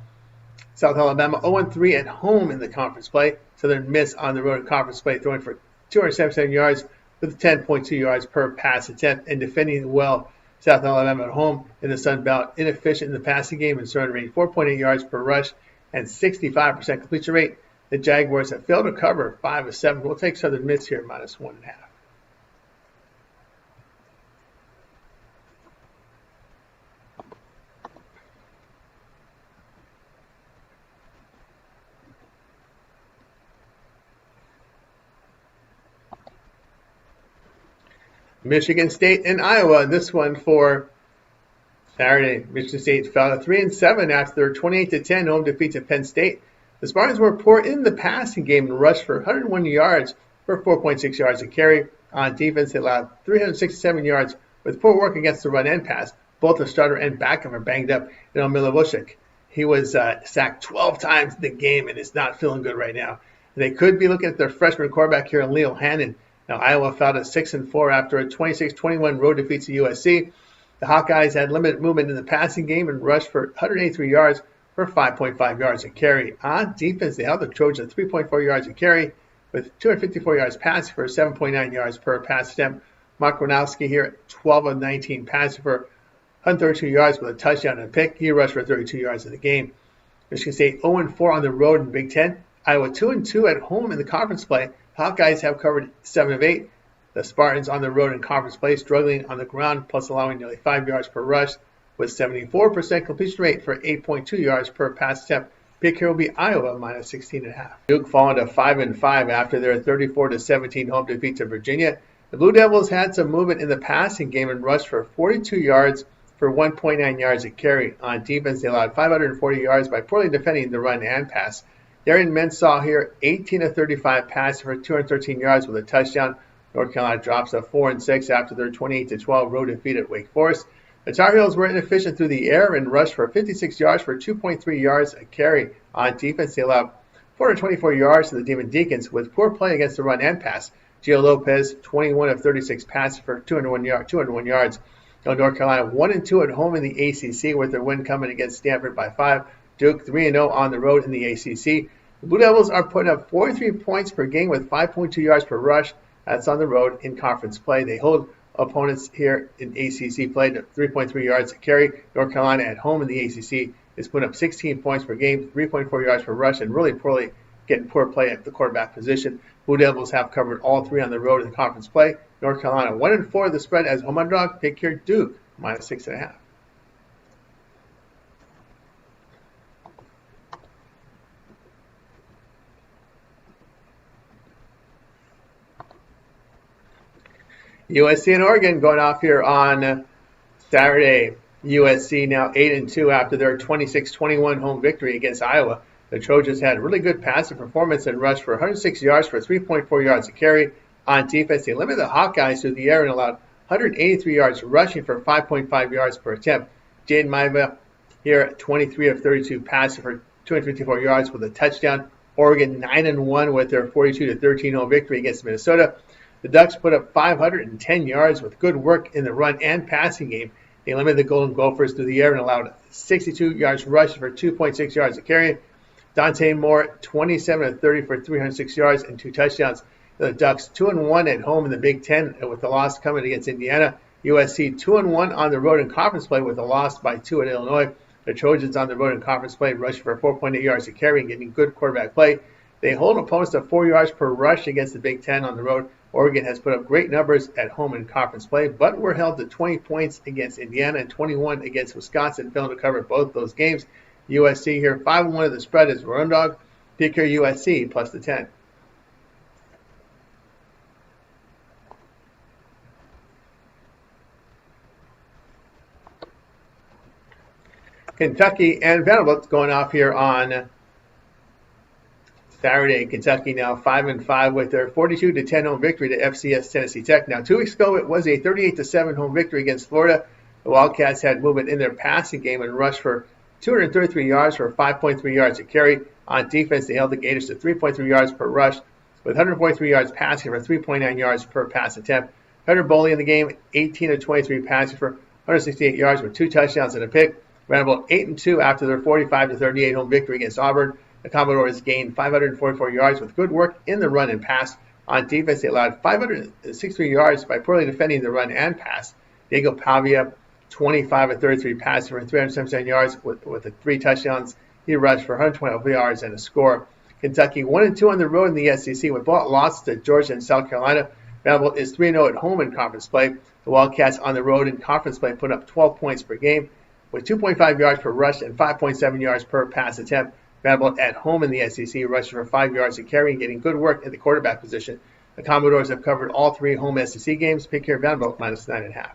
South Alabama 0-3 at home in the conference play. Southern Miss on the road in conference play, throwing for 277 yards with 10.2 yards per pass attempt and defending well. South Alabama at home in the Sun Belt, inefficient in the passing game and surrendering 4.8 yards per rush and 65% completion rate. The Jaguars have failed to cover 5 of 7. We'll take Southern Miss here minus 1.5. Michigan State and Iowa. This one for Saturday. Michigan State fell to 3-7 after their 28-10 home defeat to Penn State. The Spartans were poor in the passing game and rushed for 101 yards for 4.6 yards a carry. On defense, they allowed 367 yards with poor work against the run and pass. Both the starter and backup are banged up. Milivojevic, he was sacked 12 times in the game and is not feeling good right now. They could be looking at their freshman quarterback here, Leo Hannon. Now, Iowa fell to 6-4 after a 26-21 road defeat to USC. The Hawkeyes had limited movement in the passing game and rushed for 183 yards for 5.5 yards a carry. On defense, they held the Trojans 3.4 yards a carry with 254 yards passing for 7.9 yards per pass attempt. Mark Gronowski here, 12 of 19 passing for 132 yards with a touchdown and a pick. He rushed for 32 yards in the game. Michigan State 0-4 on the road in Big Ten. Iowa 2-2 at home in the conference play. Hawkeyes have covered 7 of 8. The Spartans on the road in conference play, struggling on the ground, plus allowing nearly 5 yards per rush, with 74% completion rate for 8.2 yards per pass attempt. Pick here will be Iowa minus 16.5. Duke falling to 5-5 after their 34-17 home defeat to Virginia. The Blue Devils had some movement in the passing game and rushed for 42 yards for 1.9 yards a carry. On defense, they allowed 540 yards by poorly defending the run and pass. Darren Mensah here, 18 of 35 passes for 213 yards with a touchdown. North Carolina drops to 4-6 after their 28-12 road defeat at Wake Forest. The Tar Heels were inefficient through the air and rushed for 56 yards for 2.3 yards a carry. On defense, they allowed 424 yards to the Demon Deacons with poor play against the run and pass. Gio Lopez, 21 of 36 passes for 201 yards. North Carolina 1-2 at home in the ACC with their win coming against Stanford by 5. Duke 3-0 on the road in the ACC. The Blue Devils are putting up 43 points per game with 5.2 yards per rush. That's on the road in conference play. They hold opponents here in ACC play to 3.3 yards a carry. North Carolina at home in the ACC is putting up 16 points per game, 3.4 yards per rush, and really getting poor play at the quarterback position. Blue Devils have covered all three on the road in conference play. North Carolina 1-4 the spread as home underdog. Pick here Duke -6.5. USC and Oregon going off here on Saturday. USC now 8-2 after their 26-21 home victory against Iowa. The Trojans had really good passing performance and rushed for 106 yards for 3.4 yards a carry. On defense, they limited the Hawkeyes through the air and allowed 183 yards rushing for 5.5 yards per attempt. Jaden Maiva here 23 of 32 passing for 254 yards with a touchdown. Oregon 9-1 with their 42-13 home victory against Minnesota. The Ducks put up 510 yards with good work in the run and passing game. They limited the Golden Gophers through the air and allowed 62 yards rushing for 2.6 yards a carry. Dante Moore, 27 of 30 for 306 yards and 2 touchdowns. The Ducks 2-1 at home in the Big Ten with the loss coming against Indiana. USC 2-1 on the road in conference play with a loss by 2 at Illinois. The Trojans on the road in conference play rushed for 4.8 yards a carry and getting good quarterback play. They hold opponents to 4 yards per rush against the Big Ten on the road. Oregon has put up great numbers at home in conference play, but were held to 20 points against Indiana and 21 against Wisconsin, failing to cover both those games. USC here 5-1 of the spread is run dog. Pick your USC plus the 10. Kentucky and Vanderbilt going off here on Saturday. Kentucky now 5-5 with their 42-10 home victory to FCS Tennessee Tech. Now 2 weeks ago it was a 38-7 home victory against Florida. The Wildcats had movement in their passing game and rushed for 233 yards for 5.3 yards a carry. On defense, they held the Gators to 3.3 yards per rush with 143 yards passing for 3.9 yards per pass attempt. Hunter Boley in the game, 18 of 23 passing for 168 yards with 2 touchdowns and a pick. Vanderbilt 8-2 after their 45-38 home victory against Auburn. The Commodores gained 544 yards with good work in the run and pass. On defense, they allowed 563 yards by poorly defending the run and pass. Diego Pavia, 25 of 33 passes for 377 yards with 3 touchdowns. He rushed for 112 yards and a score. Kentucky 1-2 on the road in the SEC with losses to Georgia and South Carolina. Vanderbilt is 3-0 at home in conference play. The Wildcats on the road in conference play put up 12 points per game with 2.5 yards per rush and 5.7 yards per pass attempt. Vanderbilt at home in the SEC rushing for 5 yards a carry and getting good work at the quarterback position. The Commodores have covered all 3 home SEC games. Pick here Vanderbilt -9.5.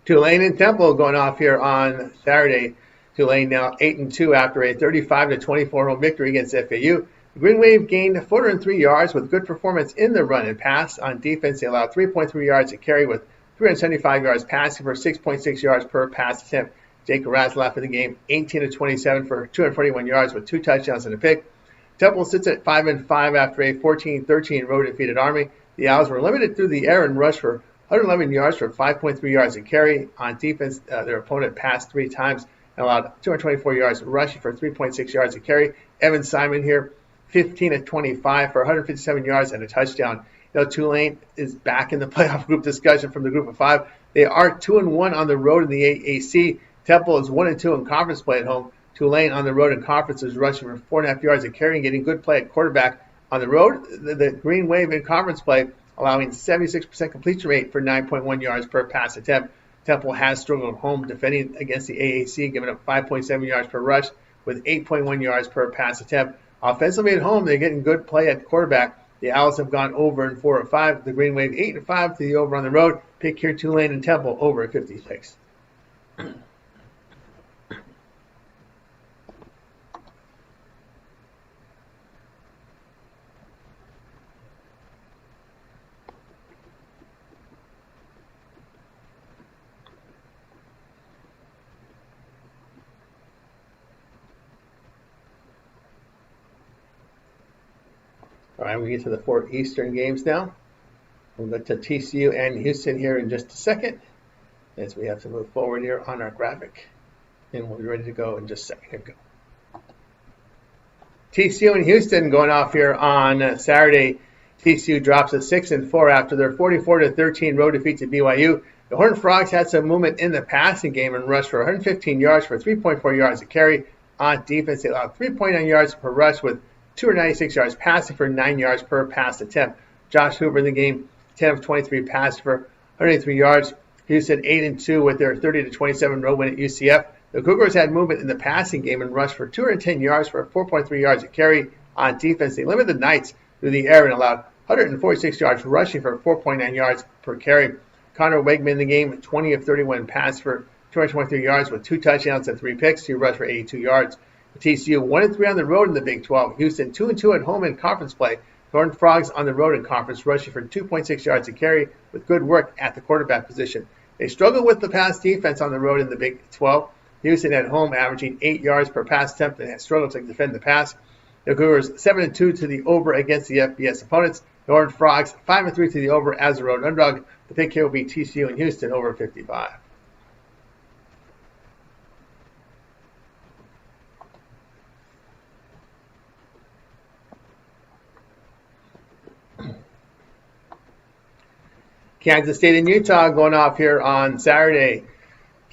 Tulane and Temple going off here on Saturday. Tulane now 8-2 after a 35-24 home victory against FAU. The Green Wave gained 403 yards with good performance in the run and pass. On defense, they allowed 3.3 yards a carry with 375 yards passing for 6.6 yards per pass attempt. Jake Raslaf in the game, 18-27 for 241 yards with 2 touchdowns and a pick. Temple sits at 5-5 after a 14-13 road defeat at Army. The Owls were limited through the air and rushed for 111 yards for 5.3 yards a carry. On defense, their opponent passed 3 times and allowed 224 yards rushing for 3.6 yards a carry. Evan Simon here, 15-25 for 157 yards and a touchdown. Tulane is back in the playoff group discussion from the group of 5. They are 2-1 on the road in the AAC. Temple is 1-2 in conference play at home. Tulane on the road in conference is rushing for 4.5 yards a carry and getting good play at quarterback. On the road, the Green Wave in conference play allowing 76% completion rate for 9.1 yards per pass attempt. Temple has struggled at home defending against the AAC, giving up 5.7 yards per rush with 8.1 yards per pass attempt. Offensively at home, they're getting good play at quarterback. The Owls have gone over in 4 of 5. The Green Wave 8 and 5 to the over on the road. Pick here Tulane and Temple over at 56. All right, we get to the 4 Eastern games now. We'll go to TCU and Houston here in just a second, as we have to move forward here on our graphic. And we'll be ready to go in just a second. Here we go. TCU and Houston going off here on Saturday. TCU drops to 6-4 after their 44-13 road defeat to BYU. The Horned Frogs had some movement in the passing game and rushed for 115 yards for 3.4 yards a carry. On defense, they allowed 3.9 yards per rush with 296 yards passing for 9 yards per pass attempt. Josh Hoover in the game, 10 of 23 passed for 183 yards. Houston 8-2 with their 30-27 road win at UCF. The Cougars had movement in the passing game and rushed for 210 yards for 4.3 yards a carry. On defense, they limited the Knights through the air and allowed 146 yards rushing for 4.9 yards per carry. Connor Wegman in the game, 20 of 31 passed for 223 yards with 2 touchdowns and 3 picks. He rushed for 82 yards. TCU 1-3 on the road in the Big 12. Houston 2-2 at home in conference play. Horned Frogs on the road in conference, rushing for 2.6 yards a carry with good work at the quarterback position. They struggle with the pass defense on the road in the Big 12. Houston at home averaging 8 yards per pass attempt and has struggled to defend the pass. The Cougars 7-2 to the over against the FBS opponents. The Horned Frogs 5-3 to the over as a road underdog. The pick here will be TCU and Houston over 55. Kansas State and Utah going off here on Saturday.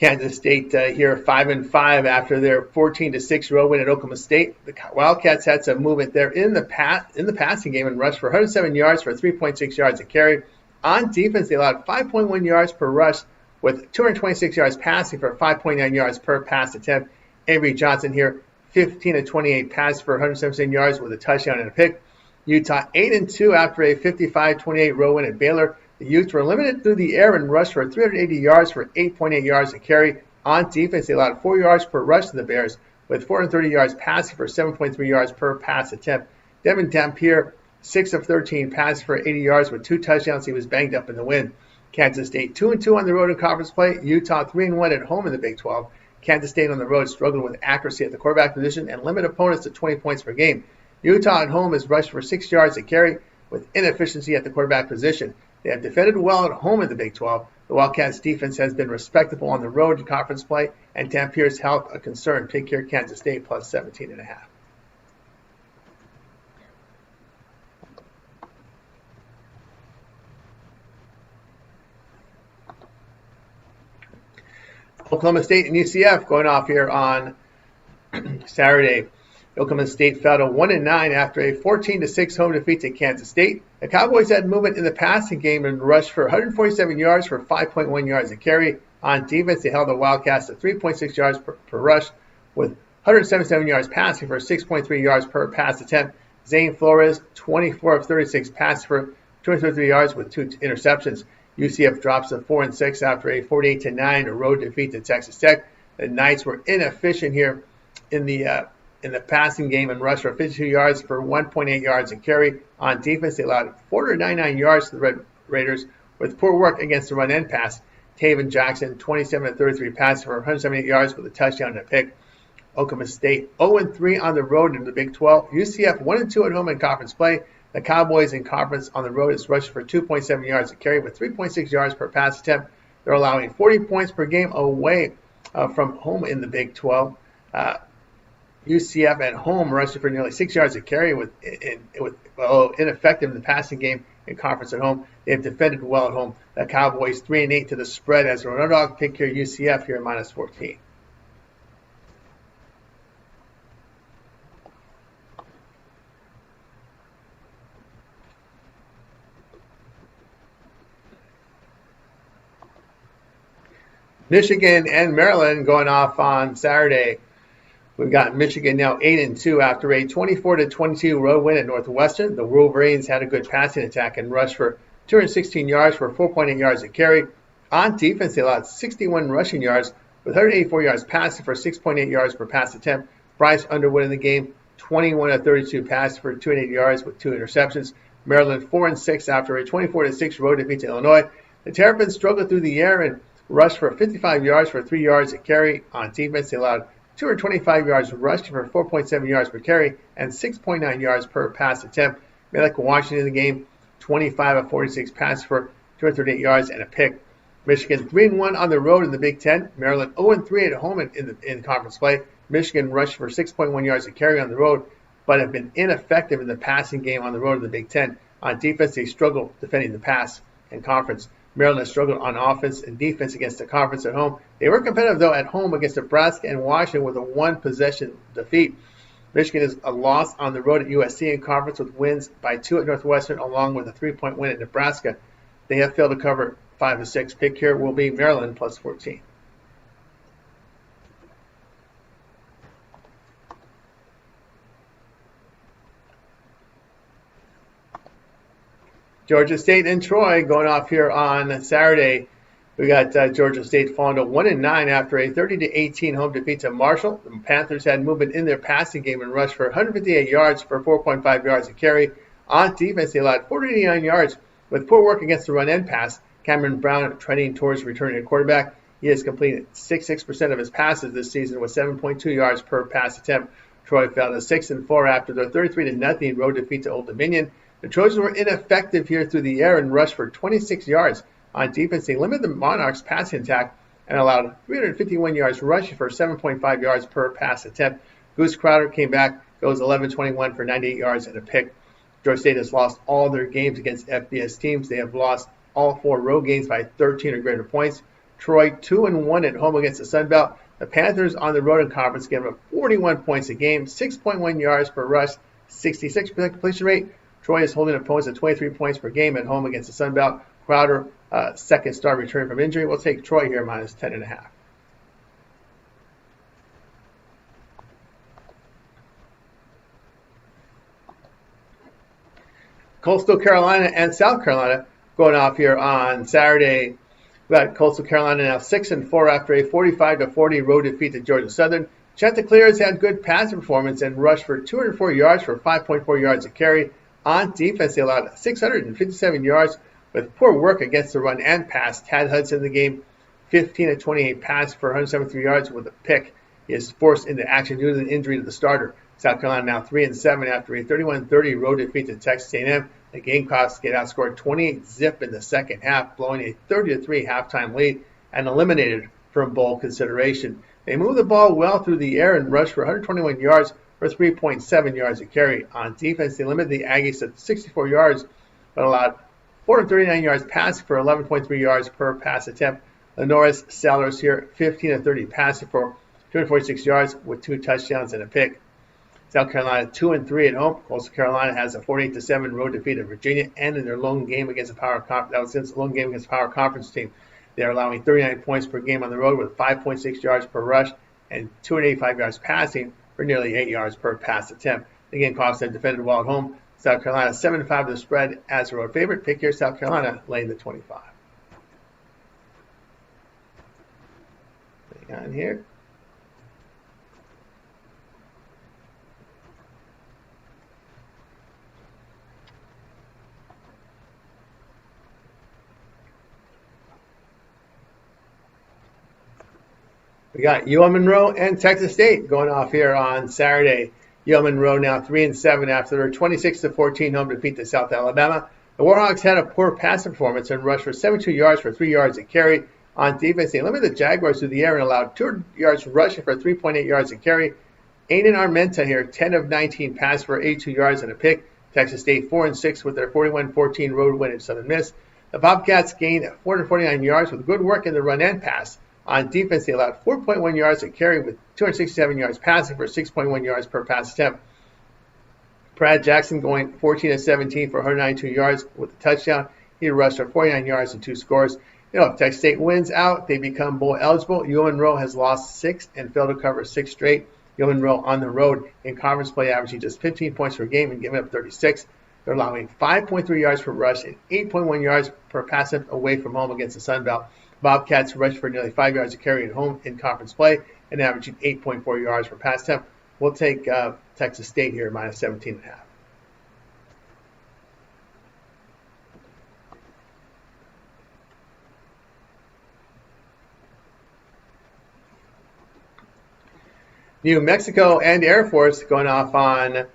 Kansas State here 5-5 after their 14-6 road win at Oklahoma State. The Wildcats had some movement there in the passing game and rushed for 107 yards for 3.6 yards a carry. On defense, they allowed 5.1 yards per rush with 226 yards passing for 5.9 yards per pass attempt. Avery Johnson here 15-28 passes for 117 yards with a touchdown and a pick. Utah 8-2 after a 55-28 road win at Baylor. The Utes were limited through the air and rushed for 380 yards for 8.8 yards a carry. On defense, they allowed 4 yards per rush to the Bears, with 430 yards passing for 7.3 yards per pass attempt. Devin Dampier, 6 of 13 passes for 80 yards with 2 touchdowns. He was banged up in the win. Kansas State 2-2 on the road in conference play. Utah 3-1 at home in the Big 12. Kansas State on the road struggled with accuracy at the quarterback position and limited opponents to 20 points per game. Utah at home has rushed for 6 yards a carry with inefficiency at the quarterback position. They have defended well at home in the Big 12. The Wildcats' defense has been respectable on the road in conference play, and Dampier's health a concern. Pick here Kansas State plus 17.5. Oklahoma State and UCF going off here on Saturday. Oklahoma State fell to 1-9 after a 14-6 home defeat to Kansas State. The Cowboys had movement in the passing game and rushed for 147 yards for 5.1 yards a carry. On defense, they held the Wildcats to 3.6 yards per rush with 177 yards passing for 6.3 yards per pass attempt. Zane Flores, 24 of 36 passes for 233 yards with 2 interceptions. UCF drops to 4-6 after a 48-9 road defeat to Texas Tech. The Knights were inefficient here in the passing game and rushed for 52 yards for 1.8 yards a carry. On defense, they allowed 499 yards to the Red Raiders with poor work against the run and pass. Taven Jackson, 27 of 33 passes for 178 yards with a touchdown and a pick. Oklahoma State 0-3 on the road in the Big 12. UCF 1-2 at home in conference play. The Cowboys in conference on the road is rushed for 2.7 yards a carry with 3.6 yards per pass attempt. They're allowing 40 points per game away from home in the Big 12. UCF at home rushing for nearly 6 yards a carry with ineffective in the passing game in conference at home. They have defended well at home. The Cowboys 3-8 to the spread as an underdog. Pick here UCF here minus 14. Michigan and Maryland going off on Saturday. We've got Michigan now 8-2 after a 24-22 road win at Northwestern. The Wolverines had a good passing attack and rushed for 216 yards for 4.8 yards a carry. On defense, they allowed 61 rushing yards with 184 yards passing for 6.8 yards per pass attempt. Bryce Underwood in the game, 21-32 passing for 208 yards with 2 interceptions. Maryland 4-6 after a 24-6 road defeat to Illinois. The Terrapins struggled through the air and rushed for 55 yards for 3 yards a carry. On defense, they allowed 225 yards rushing for 4.7 yards per carry and 6.9 yards per pass attempt. Malik Washington in the game, 25-46 passes for 238 yards and a pick. Michigan 3-1 on the road in the Big Ten. Maryland 0-3 at home in conference play. Michigan rushed for 6.1 yards a carry on the road, but have been ineffective in the passing game on the road in the Big Ten. On defense, they struggle defending the pass in conference. Maryland struggled on offense and defense against the conference at home. They were competitive, though, at home against Nebraska and Washington with a one-possession defeat. Michigan is a loss on the road at USC in conference with wins by 2 at Northwestern, along with a 3-point win at Nebraska. They have failed to cover 5 of 6. Pick here will be Maryland plus 14. Georgia State and Troy going off here on Saturday. We got Georgia State falling to 1-9 after a 30-18 home defeat to Marshall. The Panthers had movement in their passing game and rushed for 158 yards for 4.5 yards a carry. On defense, they allowed 489 yards with poor work against the run and pass. Cameron Brown trending towards returning a quarterback. He has completed 66% of his passes this season with 7.2 yards per pass attempt. Troy fell to 6-4 after their 33-0 road defeat to Old Dominion. The Trojans were ineffective here through the air and rushed for 26 yards. On defense, they limited the Monarchs' passing attack and allowed 351 yards rushing for 7.5 yards per pass attempt. Goose Crowder came back, goes 11-21 for 98 yards and a pick. Georgia State has lost all their games against FBS teams. They have lost all 4 road games by 13 or greater points. Troy 2-1 at home against the Sun Belt. The Panthers on the road in conference gave up 41 points a game, 6.1 yards per rush, 66% completion rate. Troy is holding opponents at 23 points per game at home against the Sun Belt. Crowder, second star return from injury. We'll take Troy here minus 10.5. Coastal Carolina and South Carolina going off here on Saturday. We got Coastal Carolina now 6-4 after a 45-40 road defeat to Georgia Southern. Chanticleer has had good passing performance and rushed for 204 yards for 5.4 yards a carry. On defense, they allowed 657 yards with poor work against the run and pass. Tad Hudson in the game, 15-28 pass for 173 yards with a pick. He is forced into action due to an injury to the starter. South Carolina now 3-7 after a 31-30 road defeat to Texas A&M. The Gamecocks get outscored 28-0 in the second half, blowing a 30-3 halftime lead and eliminated from bowl consideration. They moved the ball well through the air and rushed for 121 yards for 3.7 yards a carry. On defense, they limited the Aggies to 64 yards, but allowed 439 yards passing for 11.3 yards per pass attempt. Lenore's Sellers here, 15-30 passing for 246 yards with 2 touchdowns and a pick. South Carolina 2-3 at home. Coastal Carolina has a 48-7 road defeat at Virginia, and in their lone game against the power conference team. They are allowing 39 points per game on the road with 5.6 yards per rush and 285 yards passing for nearly 8 yards per pass attempt. The Gamecocks have defended well at home. South Carolina 7-5 to the spread as a road favorite. Pick here, South Carolina laying the 25. Hang on here. We got UL Monroe and Texas State going off here on Saturday. UL Monroe now 3-7 after their 26-14 home defeat to South Alabama. The Warhawks had a poor passing performance and rushed for 72 yards for 3 yards a carry. On defense, they limited the Jaguars through the air and allowed 2 yards rushing for 3.8 yards a carry. Aiden Armenta here, 10 of 19 passes for 82 yards and a pick. Texas State 4-6 with their 41-14 road win at Southern Miss. The Bobcats gained 449 yards with good work in the run and pass. On defense, they allowed 4.1 yards a carry with 267 yards passing for 6.1 yards per pass attempt. Brad Jackson going 14-17 for 192 yards with a touchdown. He rushed for 49 yards and 2 scores. If Texas State wins out, they become bowl eligible. Monroe has lost 6 and failed to cover 6 straight. Monroe on the road in conference play, averaging just 15 points per game and giving up 36. They're allowing 5.3 yards per rush and 8.1 yards per pass attempt away from home against the Sun Belt. Bobcats rush for nearly 5 yards a carry at home in conference play and averaging 8.4 yards per pass attempt. We'll take Texas State here, minus 17.5. New Mexico and Air Force going off on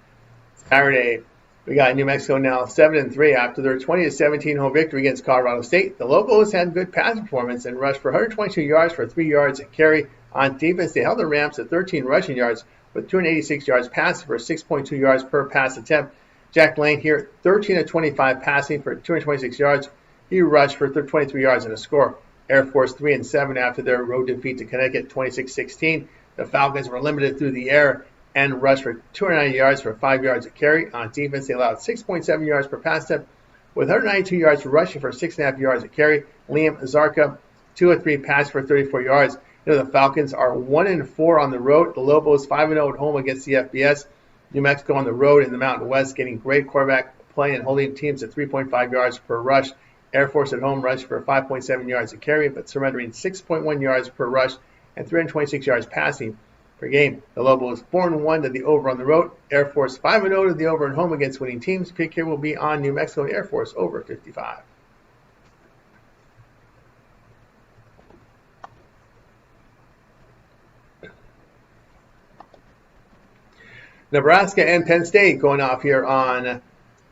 Saturday. We got New Mexico now 7-3 after their 20-17 home victory against Colorado State. The Lobos had good pass performance and rushed for 122 yards for 3 yards a carry. On defense, they held the Rams to 13 rushing yards with 286 yards passing for 6.2 yards per pass attempt. Jack Lane here, 13 of 25 passing for 226 yards. He rushed for 23 yards and a score. Air Force 3-7 after their road defeat to Connecticut 26-16. The Falcons were limited through the air and rushed for 290 yards for 5 yards a carry. On defense, they allowed 6.7 yards per pass attempt with 192 yards rushing for 6.5 yards a carry. Liam Zarka, 2 of 3 passed for 34 yards. The Falcons are 1-4 on the road. The Lobos 5-0 at home against the FBS. New Mexico on the road in the Mountain West, getting great quarterback play and holding teams at 3.5 yards per rush. Air Force at home rushed for 5.7 yards a carry, but surrendering 6.1 yards per rush and 326 yards passing per game. The Lobos 4-1 to the over on the road. Air Force 5-0 to the over at home against winning teams. Pick here will be on New Mexico and Air Force over 55. Nebraska and Penn State going off here on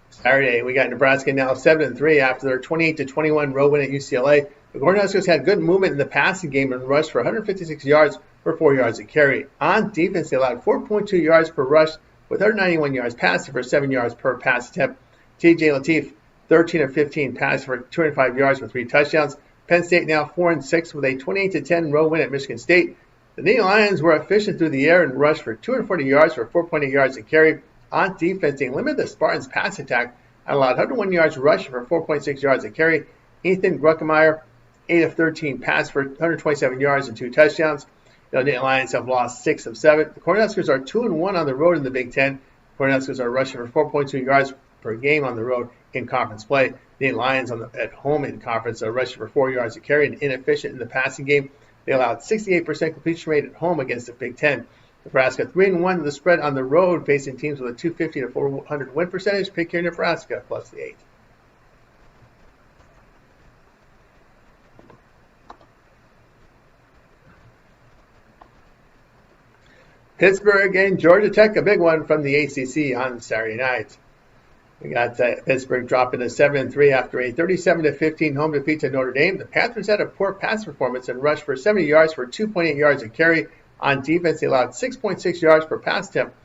Saturday. We got Nebraska now 7-3 after their 28-21 road win at UCLA. The Cornhuskers had good movement in the passing game and rushed for 156 yards for 4 yards a carry. On defense, they allowed 4.2 yards per rush with 191 yards passing for 7 yards per pass attempt. T.J. Lateef, 13 of 15 passing for 205 yards with 3 touchdowns. Penn State now 4-6 with a 28-10 road win at Michigan State. The Nittany Lions were efficient through the air and rushed for 240 yards for 4.8 yards a carry. On defense, they limited the Spartans' pass attack and allowed 101 yards rushing for 4.6 yards a carry. Ethan Gruckemeyer, 8 of 13 passed for 127 yards and 2 touchdowns. The Nittany Lions have lost 6 of 7. The Cornhuskers are 2-1 on the road in the Big Ten. The Cornhuskers are rushing for 4.2 yards per game on the road in conference play. The Nittany Lions at home in conference are rushing for 4 yards a carry and inefficient in the passing game. They allowed 68% completion rate at home against the Big Ten. Nebraska 3-1 to the spread on the road, facing teams with a 250 to 400 win percentage. Pick here Nebraska plus the 8. Pittsburgh and Georgia Tech, a big one from the ACC on Saturday night. We got Pittsburgh dropping to 7-3 after a 37-15 home defeat to Notre Dame. The Panthers had a poor pass performance and rushed for 70 yards for 2.8 yards a carry. On defense, they allowed 6.6 yards per pass attempt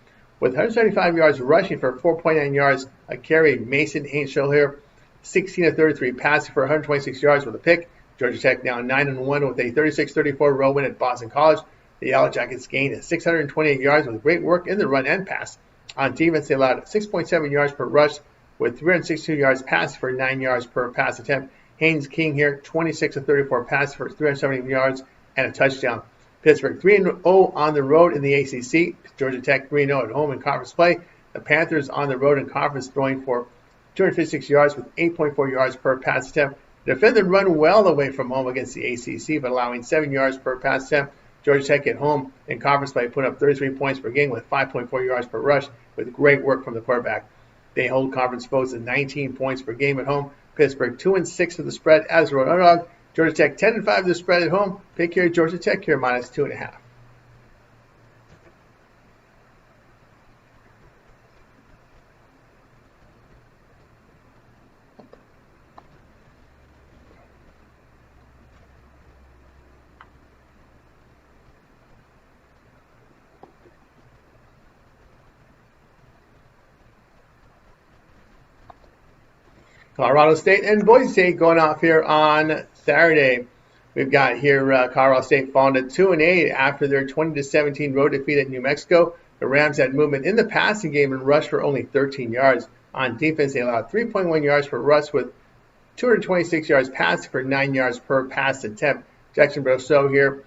with 175 yards rushing for 4.9 yards a carry. Mason Ainshell here, 16 of 33 passing for 126 yards with a pick. Georgia Tech now 9-1 with a 36-34 road win at Boston College. The Yellow Jackets gained 628 yards with great work in the run and pass. On defense, they allowed 6.7 yards per rush with 362 yards passed for 9 yards per pass attempt. Haynes King here, 26 of 34 passes for 370 yards and a touchdown. Pittsburgh 3-0 on the road in the ACC. Georgia Tech 3-0 at home in conference play. The Panthers on the road in conference throwing for 256 yards with 8.4 yards per pass attempt. The defenders run well away from home against the ACC, but allowing 7 yards per pass attempt. Georgia Tech at home in conference play put up 33 points per game with 5.4 yards per rush with great work from the quarterback. They hold conference foes at 19 points per game at home. Pittsburgh 2-6 to the spread as a road underdog. Georgia Tech 10-5 to the spread at home. Pick here Georgia Tech here minus 2.5. Colorado State and Boise State going off here on Saturday. We've got here Colorado State falling to 2-8 after their 20-17 road defeat at New Mexico. The Rams had movement in the passing game and rushed for only 13 yards. On defense, they allowed 3.1 yards per rush with 226 yards passing for 9 yards per pass attempt. Jacksonville so here,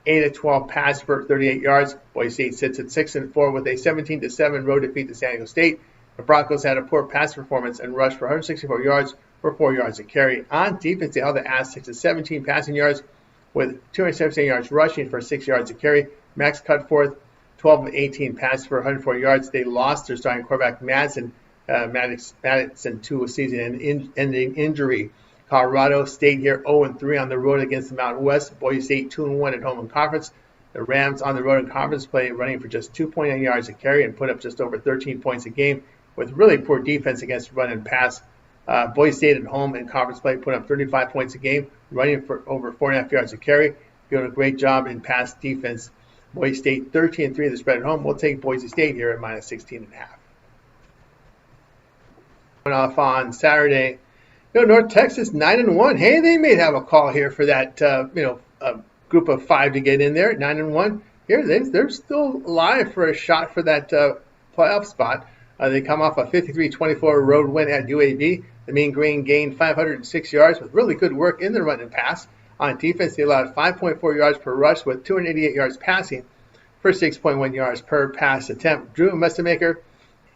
8 of 12 pass for 38 yards. Boise State sits at 6-4 with a 17-7 road defeat to San Diego State. The Broncos had a poor pass performance and rushed for 164 yards for 4 yards a carry. On defense, they held the Aztecs to 17 passing yards with 217 yards rushing for 6 yards a carry. Max Cutforth, 12 of 18 passes for 104 yards. They lost their starting quarterback Madison to a season-ending injury. Colorado State here 0-3 on the road against the Mountain West. Boise State 2-1 at home in conference. The Rams on the road in conference play running for just 2.9 yards a carry and put up just over 13 points a game with really poor defense against run and pass. Boise State at home in conference play put up 35 points a game, running for over 4.5 yards a carry. Doing a great job in pass defense. Boise State 13-3 the spread at home. We'll take Boise State here at minus 16.5. Going off on Saturday. North Texas 9-1. Hey, they may have a call here for that group of 5 to get in there. 9-1. Here they're still alive for a shot for that playoff spot. They come off a 53-24 road win at UAB. The Mean Green gained 506 yards with really good work in the run and pass. On defense, they allowed 5.4 yards per rush with 288 yards passing for 6.1 yards per pass attempt. Drew Messemaker,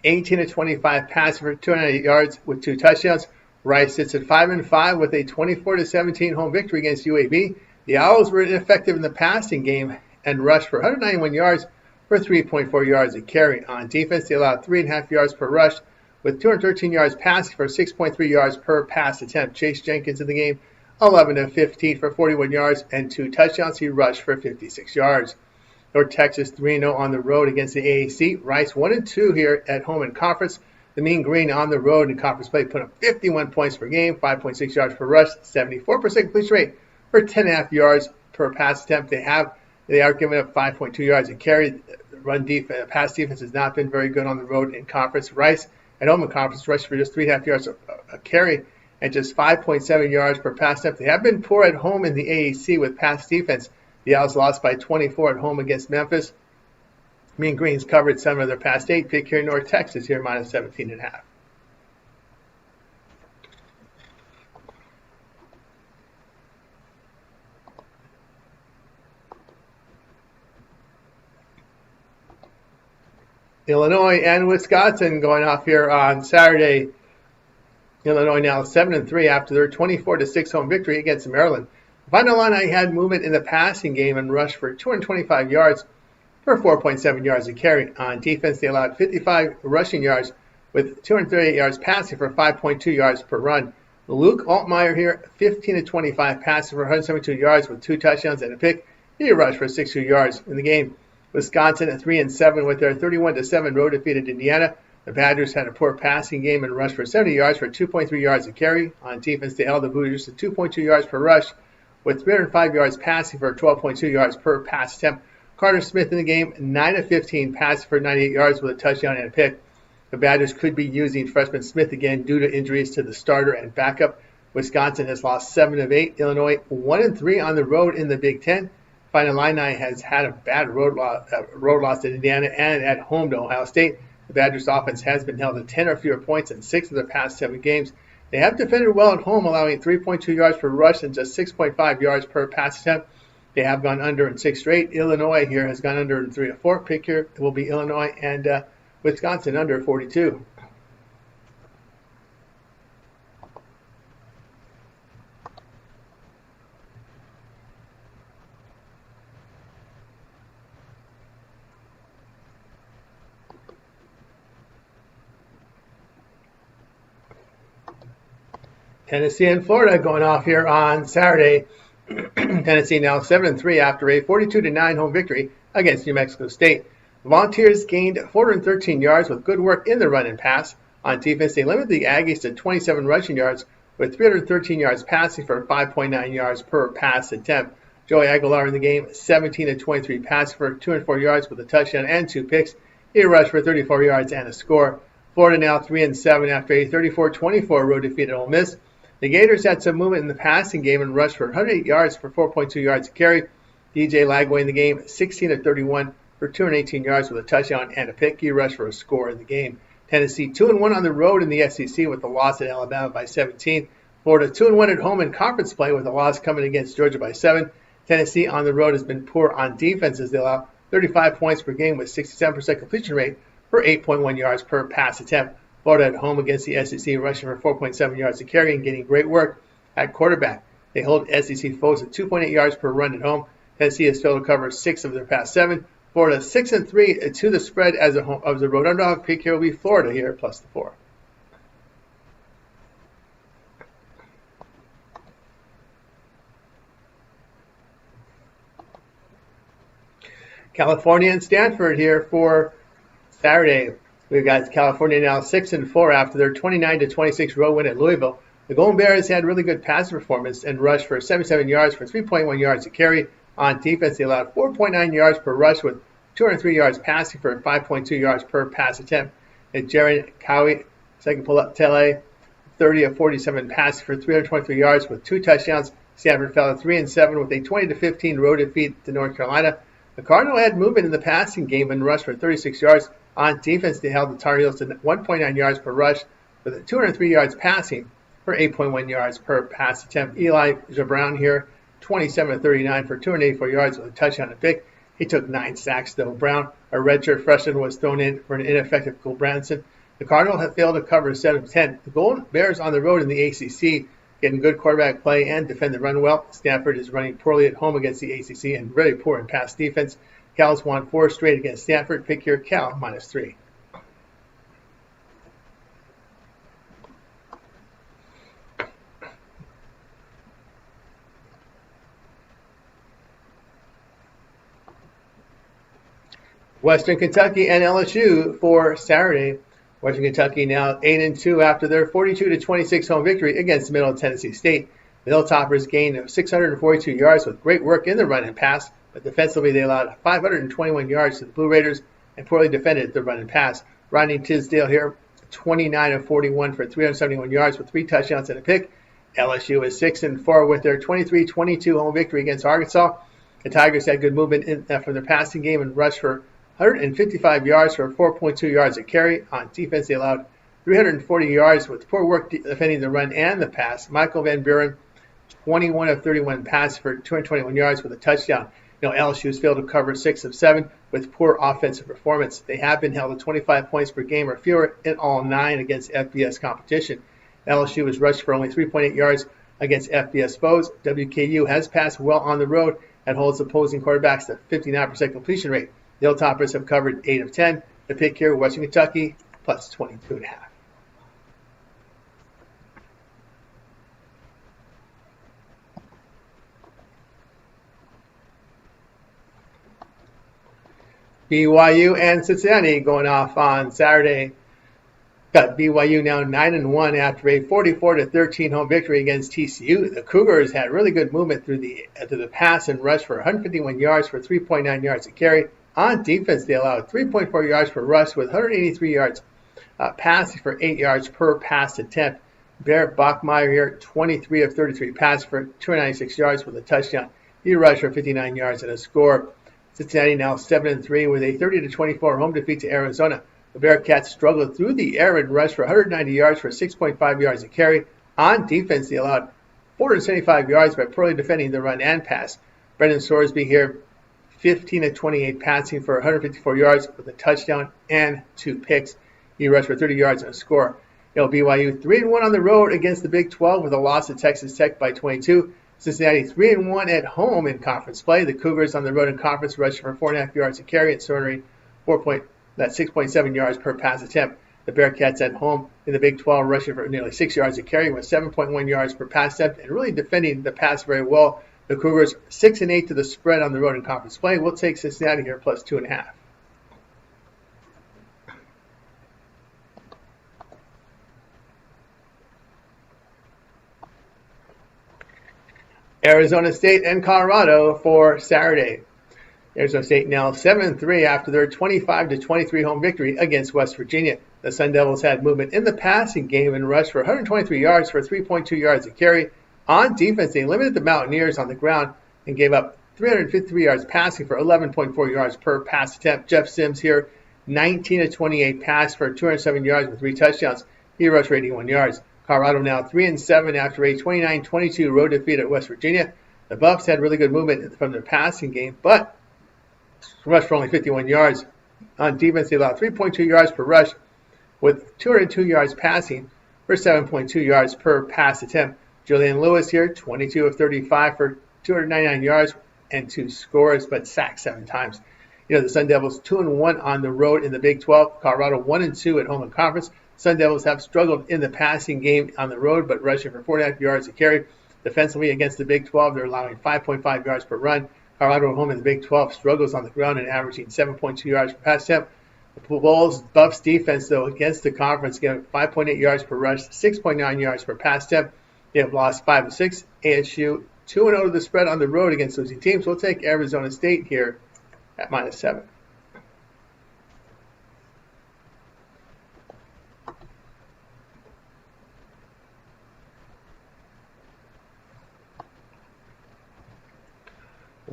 18 of 25 passing for 208 yards with 2 touchdowns. Rice sits at 5-5 with a 24-17 home victory against UAB. The Owls were ineffective in the passing game and rushed for 191 yards for 3.4 yards a carry. On defense, they allowed 3.5 yards per rush with 213 yards passing for 6.3 yards per pass attempt. Chase Jenkins in the game, 11 of 15 for 41 yards and 2 touchdowns. He rushed for 56 yards. North Texas 3-0 on the road against the AAC. Rice 1-2 here at home in conference. The Mean Green on the road in conference play put up 51 points per game, 5.6 yards per rush, 74% completion rate for 10.5 yards per pass attempt. They are giving up 5.2 yards a carry. Pass defense has not been very good on the road in conference. Rice at home in conference rushed for just 3.5 yards a carry and just 5.7 yards per pass attempt. They have been poor at home in the AAC with pass defense. The Owls lost by 24 at home against Memphis. Mean Green's covered 7 of their past 8. Pick here North Texas here minus 17.5. Illinois and Wisconsin going off here on Saturday. Illinois now 7-3 after their 24-6 home victory against Maryland. The final line I had movement in the passing game and rushed for 225 yards for 4.7 yards a carry. On defense, they allowed 55 rushing yards with 238 yards passing for 5.2 yards per run. Luke Altmaier here, 15 of 25 passing for 172 yards with 2 touchdowns and a pick. He rushed for 62 yards in the game. Wisconsin at 3-7 with their 31-7 road defeat at Indiana. The Badgers had a poor passing game and rushed for 70 yards for 2.3 yards a carry. On defense, they held the Hoosiers to 2.2 yards per rush with 305 yards passing for 12.2 yards per pass attempt. Carter Smith in the game, 9 of 15 passing for 98 yards with a touchdown and a pick. The Badgers could be using freshman Smith again due to injuries to the starter and backup. Wisconsin has lost 7 of 8. Illinois 1-3 on the road in the Big Ten. Final Illini has had a bad road loss at Indiana and at home to Ohio State. The Badgers' offense has been held to 10 or fewer points in 6 of their past 7 games. They have defended well at home, allowing 3.2 yards per rush and just 6.5 yards per pass attempt. They have gone under in 6 straight. Illinois here has gone under in 3 of 4. Pick here will be Illinois and Wisconsin under 42. Tennessee and Florida going off here on Saturday. Tennessee now 7-3 after a 42-9 home victory against New Mexico State. The Volunteers gained 413 yards with good work in the run and pass. On defense, they limited the Aggies to 27 rushing yards with 313 yards passing for 5.9 yards per pass attempt. Joey Aguilar in the game, 17 of 23 passing for 204 yards with a touchdown and 2 picks. He rushed for 34 yards and a score. Florida now 3-7 after a 34-24 road defeat at Ole Miss. The Gators had some movement in the passing game and rushed for 108 yards for 4.2 yards a carry. DJ Lagway in the game, 16 of 31 for 218 yards with a touchdown and a pick. He rushed for a score in the game. Tennessee 2-1 on the road in the SEC with the loss at Alabama by 17. Florida 2-1 at home in conference play with a loss coming against Georgia by 7. Tennessee on the road has been poor on defense as they allow 35 points per game with 67% completion rate for 8.1 yards per pass attempt. Florida at home against the SEC rushing for 4.7 yards a carry and getting great work at quarterback. They hold SEC foes at 2.8 yards per run at home. Tennessee has failed to cover 6 of their past 7. Florida 6-3 to the spread as a road underdog. Pick here will be Florida here plus the 4. California and Stanford here for Saturday. We've got California now 6-4 after their 29-26 road win at Louisville. The Golden Bears had really good pass performance and rushed for 77 yards for 3.1 yards to carry. On defense, they allowed 4.9 yards per rush with 203 yards passing for 5.2 yards per pass attempt. And Jared Cowie, second pull up Tele, 30 of 47 passing for 323 yards with 2 touchdowns. Stanford fell to 3-7 with a 20-15 road defeat to North Carolina. The Cardinals had movement in the passing game and rushed for 36 yards. On defense, they held the Tar Heels to 1.9 yards per rush with 203 yards passing for 8.1 yards per pass attempt. Eli Brown here, 27-39 for 284 yards with a touchdown and pick. He took 9 sacks, though. Brown, a redshirt freshman, was thrown in for an ineffective Cole Branson. The Cardinals have failed to cover 7 of 10. The Golden Bears on the road in the ACC, getting good quarterback play and defend the run well. Stanford is running poorly at home against the ACC and very poor in pass defense. Cal's won 4 straight against Stanford. Pick here, Cal, -3. Western Kentucky and LSU for Saturday. Western Kentucky now 8-2 after their 42-26 home victory against Middle Tennessee State. The Hilltoppers gained 642 yards with great work in the run and pass, but defensively they allowed 521 yards to the Blue Raiders and poorly defended the run and pass. Rodney Tisdale here, 29 of 41 for 371 yards with 3 touchdowns and a pick. LSU is 6-4 with their 23-22 home victory against Arkansas. The Tigers had good movement from their passing game and rushed for 155 yards for 4.2 yards a carry. On defense, they allowed 340 yards with poor work defending the run and the pass. Michael Van Buren, 21 of 31 passes for 221 yards with a touchdown. LSU has failed to cover 6 of 7 with poor offensive performance. They have been held to 25 points per game or fewer in all 9 against FBS competition. LSU has rushed for only 3.8 yards against FBS foes. WKU has passed well on the road and holds opposing quarterbacks to 59% completion rate. The Hilltoppers have covered 8 of 10. The pick here, Western Kentucky, plus 22.5. BYU and Cincinnati going off on Saturday. Got BYU now 9-1 after a 44-13 home victory against TCU. The Cougars had really good movement through the pass and rush for 151 yards for 3.9 yards a carry. On defense, they allowed 3.4 yards per rush with 183 yards passing for 8 yards per pass attempt. Barrett Bachmeier here, 23 of 33 passes for 296 yards with a touchdown. He rushed for 59 yards and a score. Cincinnati now 7-3 with a 30-24 home defeat to Arizona. The Bearcats struggled through the air and rushed for 190 yards for 6.5 yards a carry. On defense, they allowed 475 yards by poorly defending the run and pass. Brendan Sorsby here, 15 of 28 passing for 154 yards with a touchdown and 2 picks. He rushed for 30 yards and a score. BYU 3-1 on the road against the Big 12 with a loss to Texas Tech by 22. Cincinnati 3-1 at home in conference play. The Cougars on the road in conference rushed for 4.5 yards a carry and surrendering 6.7 yards per pass attempt. The Bearcats at home in the Big 12 rushing for nearly 6 yards a carry with 7.1 yards per pass attempt and really defending the pass very well. The Cougars 6-8 to the spread on the road in conference play. We'll take Cincinnati here plus 2.5. Arizona State and Colorado for Saturday. Arizona State now 7-3 after their 25-23 home victory against West Virginia. The Sun Devils had movement in the passing game and rushed for 123 yards for 3.2 yards a carry. On defense, they limited the Mountaineers on the ground and gave up 353 yards passing for 11.4 yards per pass attempt. Jeff Sims here, 19-28 pass for 207 yards with 3 touchdowns. He rushed for 81 yards. Colorado now 3-7 after a 29-22 road defeat at West Virginia. The Buffs had really good movement from their passing game, but rushed for only 51 yards. On defense, they allowed 3.2 yards per rush with 202 yards passing for 7.2 yards per pass attempt. Julian Lewis here, 22 of 35 for 299 yards and 2 scores, but sacked 7 times. The Sun Devils 2-1 on the road in the Big 12. Colorado 1-2 at home in conference. Sun Devils have struggled in the passing game on the road, but rushing for 4.5 yards a carry. Defensively against the Big 12, they're allowing 5.5 yards per run. Colorado at home in the Big 12 struggles on the ground and averaging 7.2 yards per pass attempt. The Buffs defense, though, against the conference, gave 5.8 yards per rush, 6.9 yards per pass attempt. They have lost 5 of 6. ASU 2-0 to the spread on the road against losing teams. We'll take Arizona State here at -7.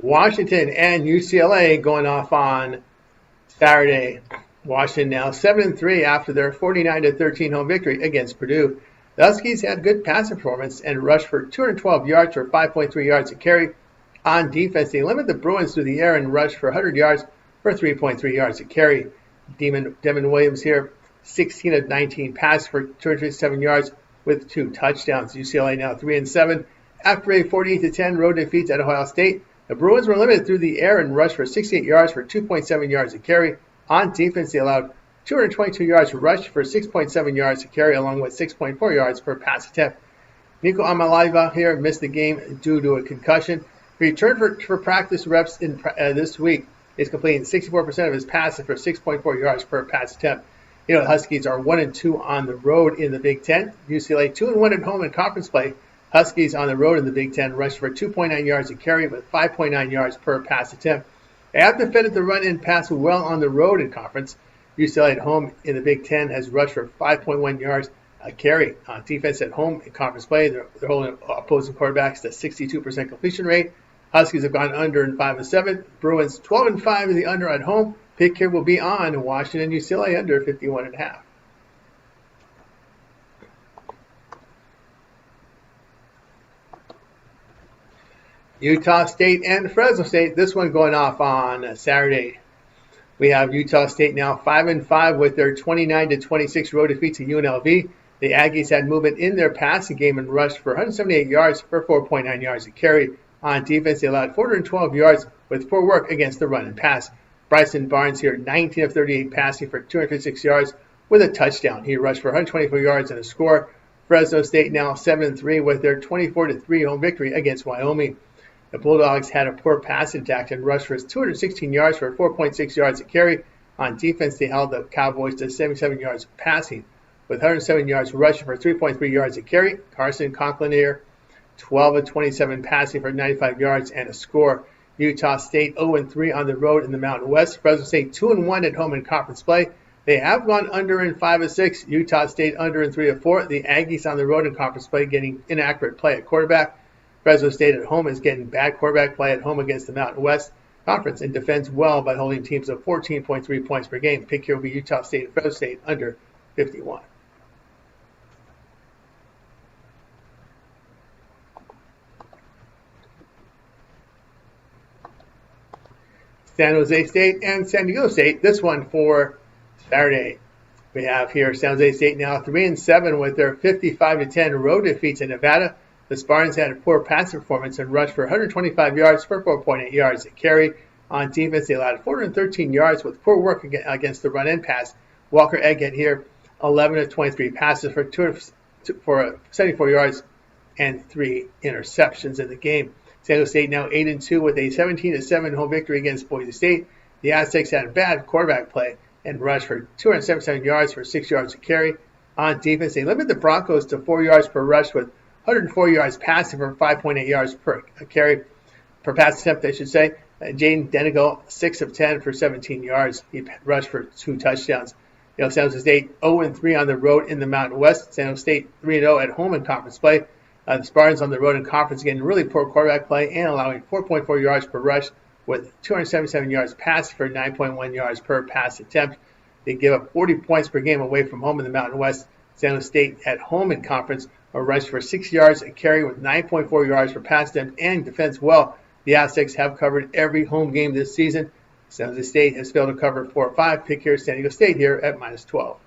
Washington and UCLA going off on Saturday. Washington now 7-3 after their 49-13 home victory against Purdue. The Huskies had good passing performance and rushed for 212 yards or 5.3 yards a carry. On defense, they limited the Bruins through the air and rushed for 100 yards for 3.3 yards a carry. Devin Williams here, 16 of 19 passes for 207 yards with 2 touchdowns. UCLA now 3-7 after a 48-10 road defeat at Ohio State. The Bruins were limited through the air and rushed for 68 yards for 2.7 yards a carry. On defense, they allowed 222 yards per rush for 6.7 yards to carry, along with 6.4 yards per pass attempt. Nico Amalaiva here missed the game due to a concussion. He returned for practice reps this week. He's completing 64% of his passes for 6.4 yards per pass attempt. The Huskies are 1-2 on the road in the Big Ten. UCLA 2-1 at home in conference play. Huskies on the road in the Big Ten rushed for 2.9 yards a carry with 5.9 yards per pass attempt. They have defended the run and pass well on the road in conference. UCLA at home in the Big Ten has rushed for 5.1 yards a carry. On defense at home in conference play, they're holding opposing quarterbacks to 62% completion rate. Huskies have gone under in 5-7. Bruins 12-5 in the under at home. Pick here will be on Washington UCLA under 51.5. Utah State and Fresno State. This one going off on Saturday. We have Utah State now 5-5 with their 29-26 road defeat to UNLV. The Aggies had movement in their passing game and rushed for 178 yards for 4.9 yards a carry. On defense, they allowed 412 yards with poor work against the run and pass. Bryson Barnes here, 19 of 38 passing for 256 yards with a touchdown. He rushed for 124 yards and a score. Fresno State now 7-3 with their 24-3 home victory against Wyoming. The Bulldogs had a poor passing attack and rushed for 216 yards for 4.6 yards a carry. On defense, they held the Cowboys to 77 yards passing with 107 yards rushing for 3.3 yards a carry. Carson Conklin here, 12 of 27 passing for 95 yards and a score. Utah State 0-3 on the road in the Mountain West. Fresno State 2-1 at home in conference play. They have gone under in 5-6. Utah State under in 3-4. The Aggies on the road in conference play getting inaccurate play at quarterback. Fresno State at home is getting bad quarterback play at home against the Mountain West Conference and defends well by holding teams of 14.3 points per game. Pick here will be Utah State and Fresno State under 51. San Jose State and San Diego State. This one for Saturday. We have here San Jose State now 3-7 with their 55-10 road defeats in Nevada. The Spartans had a poor pass performance and rushed for 125 yards for 4.8 yards a carry. On defense, they allowed 413 yards with poor work against the run and pass. Walker Eggett here, 11 of 23 passes for 74 yards and 3 interceptions in the game. San Jose State now 8-2 with a 17-7 home victory against Boise State. The Aztecs had bad quarterback play and rushed for 277 yards for 6 yards a carry. On defense, they limited the Broncos to 4 yards per rush with 104 yards passing for 5.8 yards per carry, per pass attempt, I should say. Jaden Denigal, 6 of 10 for 17 yards. He rushed for 2 touchdowns. San Jose State 0-3 on the road in the Mountain West. San Jose State 3-0 at home in conference play. The Spartans on the road in conference getting really poor quarterback play and allowing 4.4 yards per rush with 277 yards passing for 9.1 yards per pass attempt. They give up 40 points per game away from home in the Mountain West. San Jose State at home in conference rushed for 6 yards a carry with 9.4 yards per pass attempt and defense well. The Aztecs have covered every home game this season. San Jose State has failed to cover 4 or 5. Pick here San Diego State here at -12.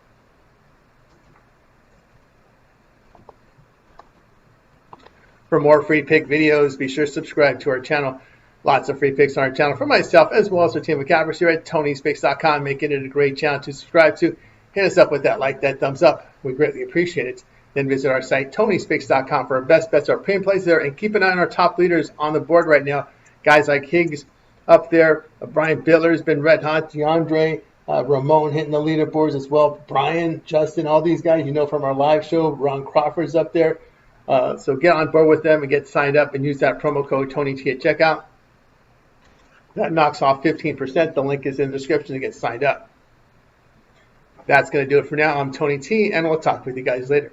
For more free pick videos, be sure to subscribe to our channel. Lots of free picks on our channel for myself as well as our team of cappers here at Tony'sPicks.com, making it a great channel to subscribe to. Hit us up with that like, that thumbs up. We greatly appreciate it. Then visit our site, Tony'sPicks.com, for our best bets, our premium plays there, and keep an eye on our top leaders on the board right now. Guys like Higgs up there. Brian Bitler's been red hot. DeAndre, Ramon hitting the leaderboards as well. Brian, Justin, all these guys you know from our live show. Ron Crawford's up there. So get on board with them and get signed up and use that promo code TonyT at checkout. That knocks off 15%. The link is in the description to get signed up. That's going to do it for now. I'm Tony T, and we'll talk with you guys later.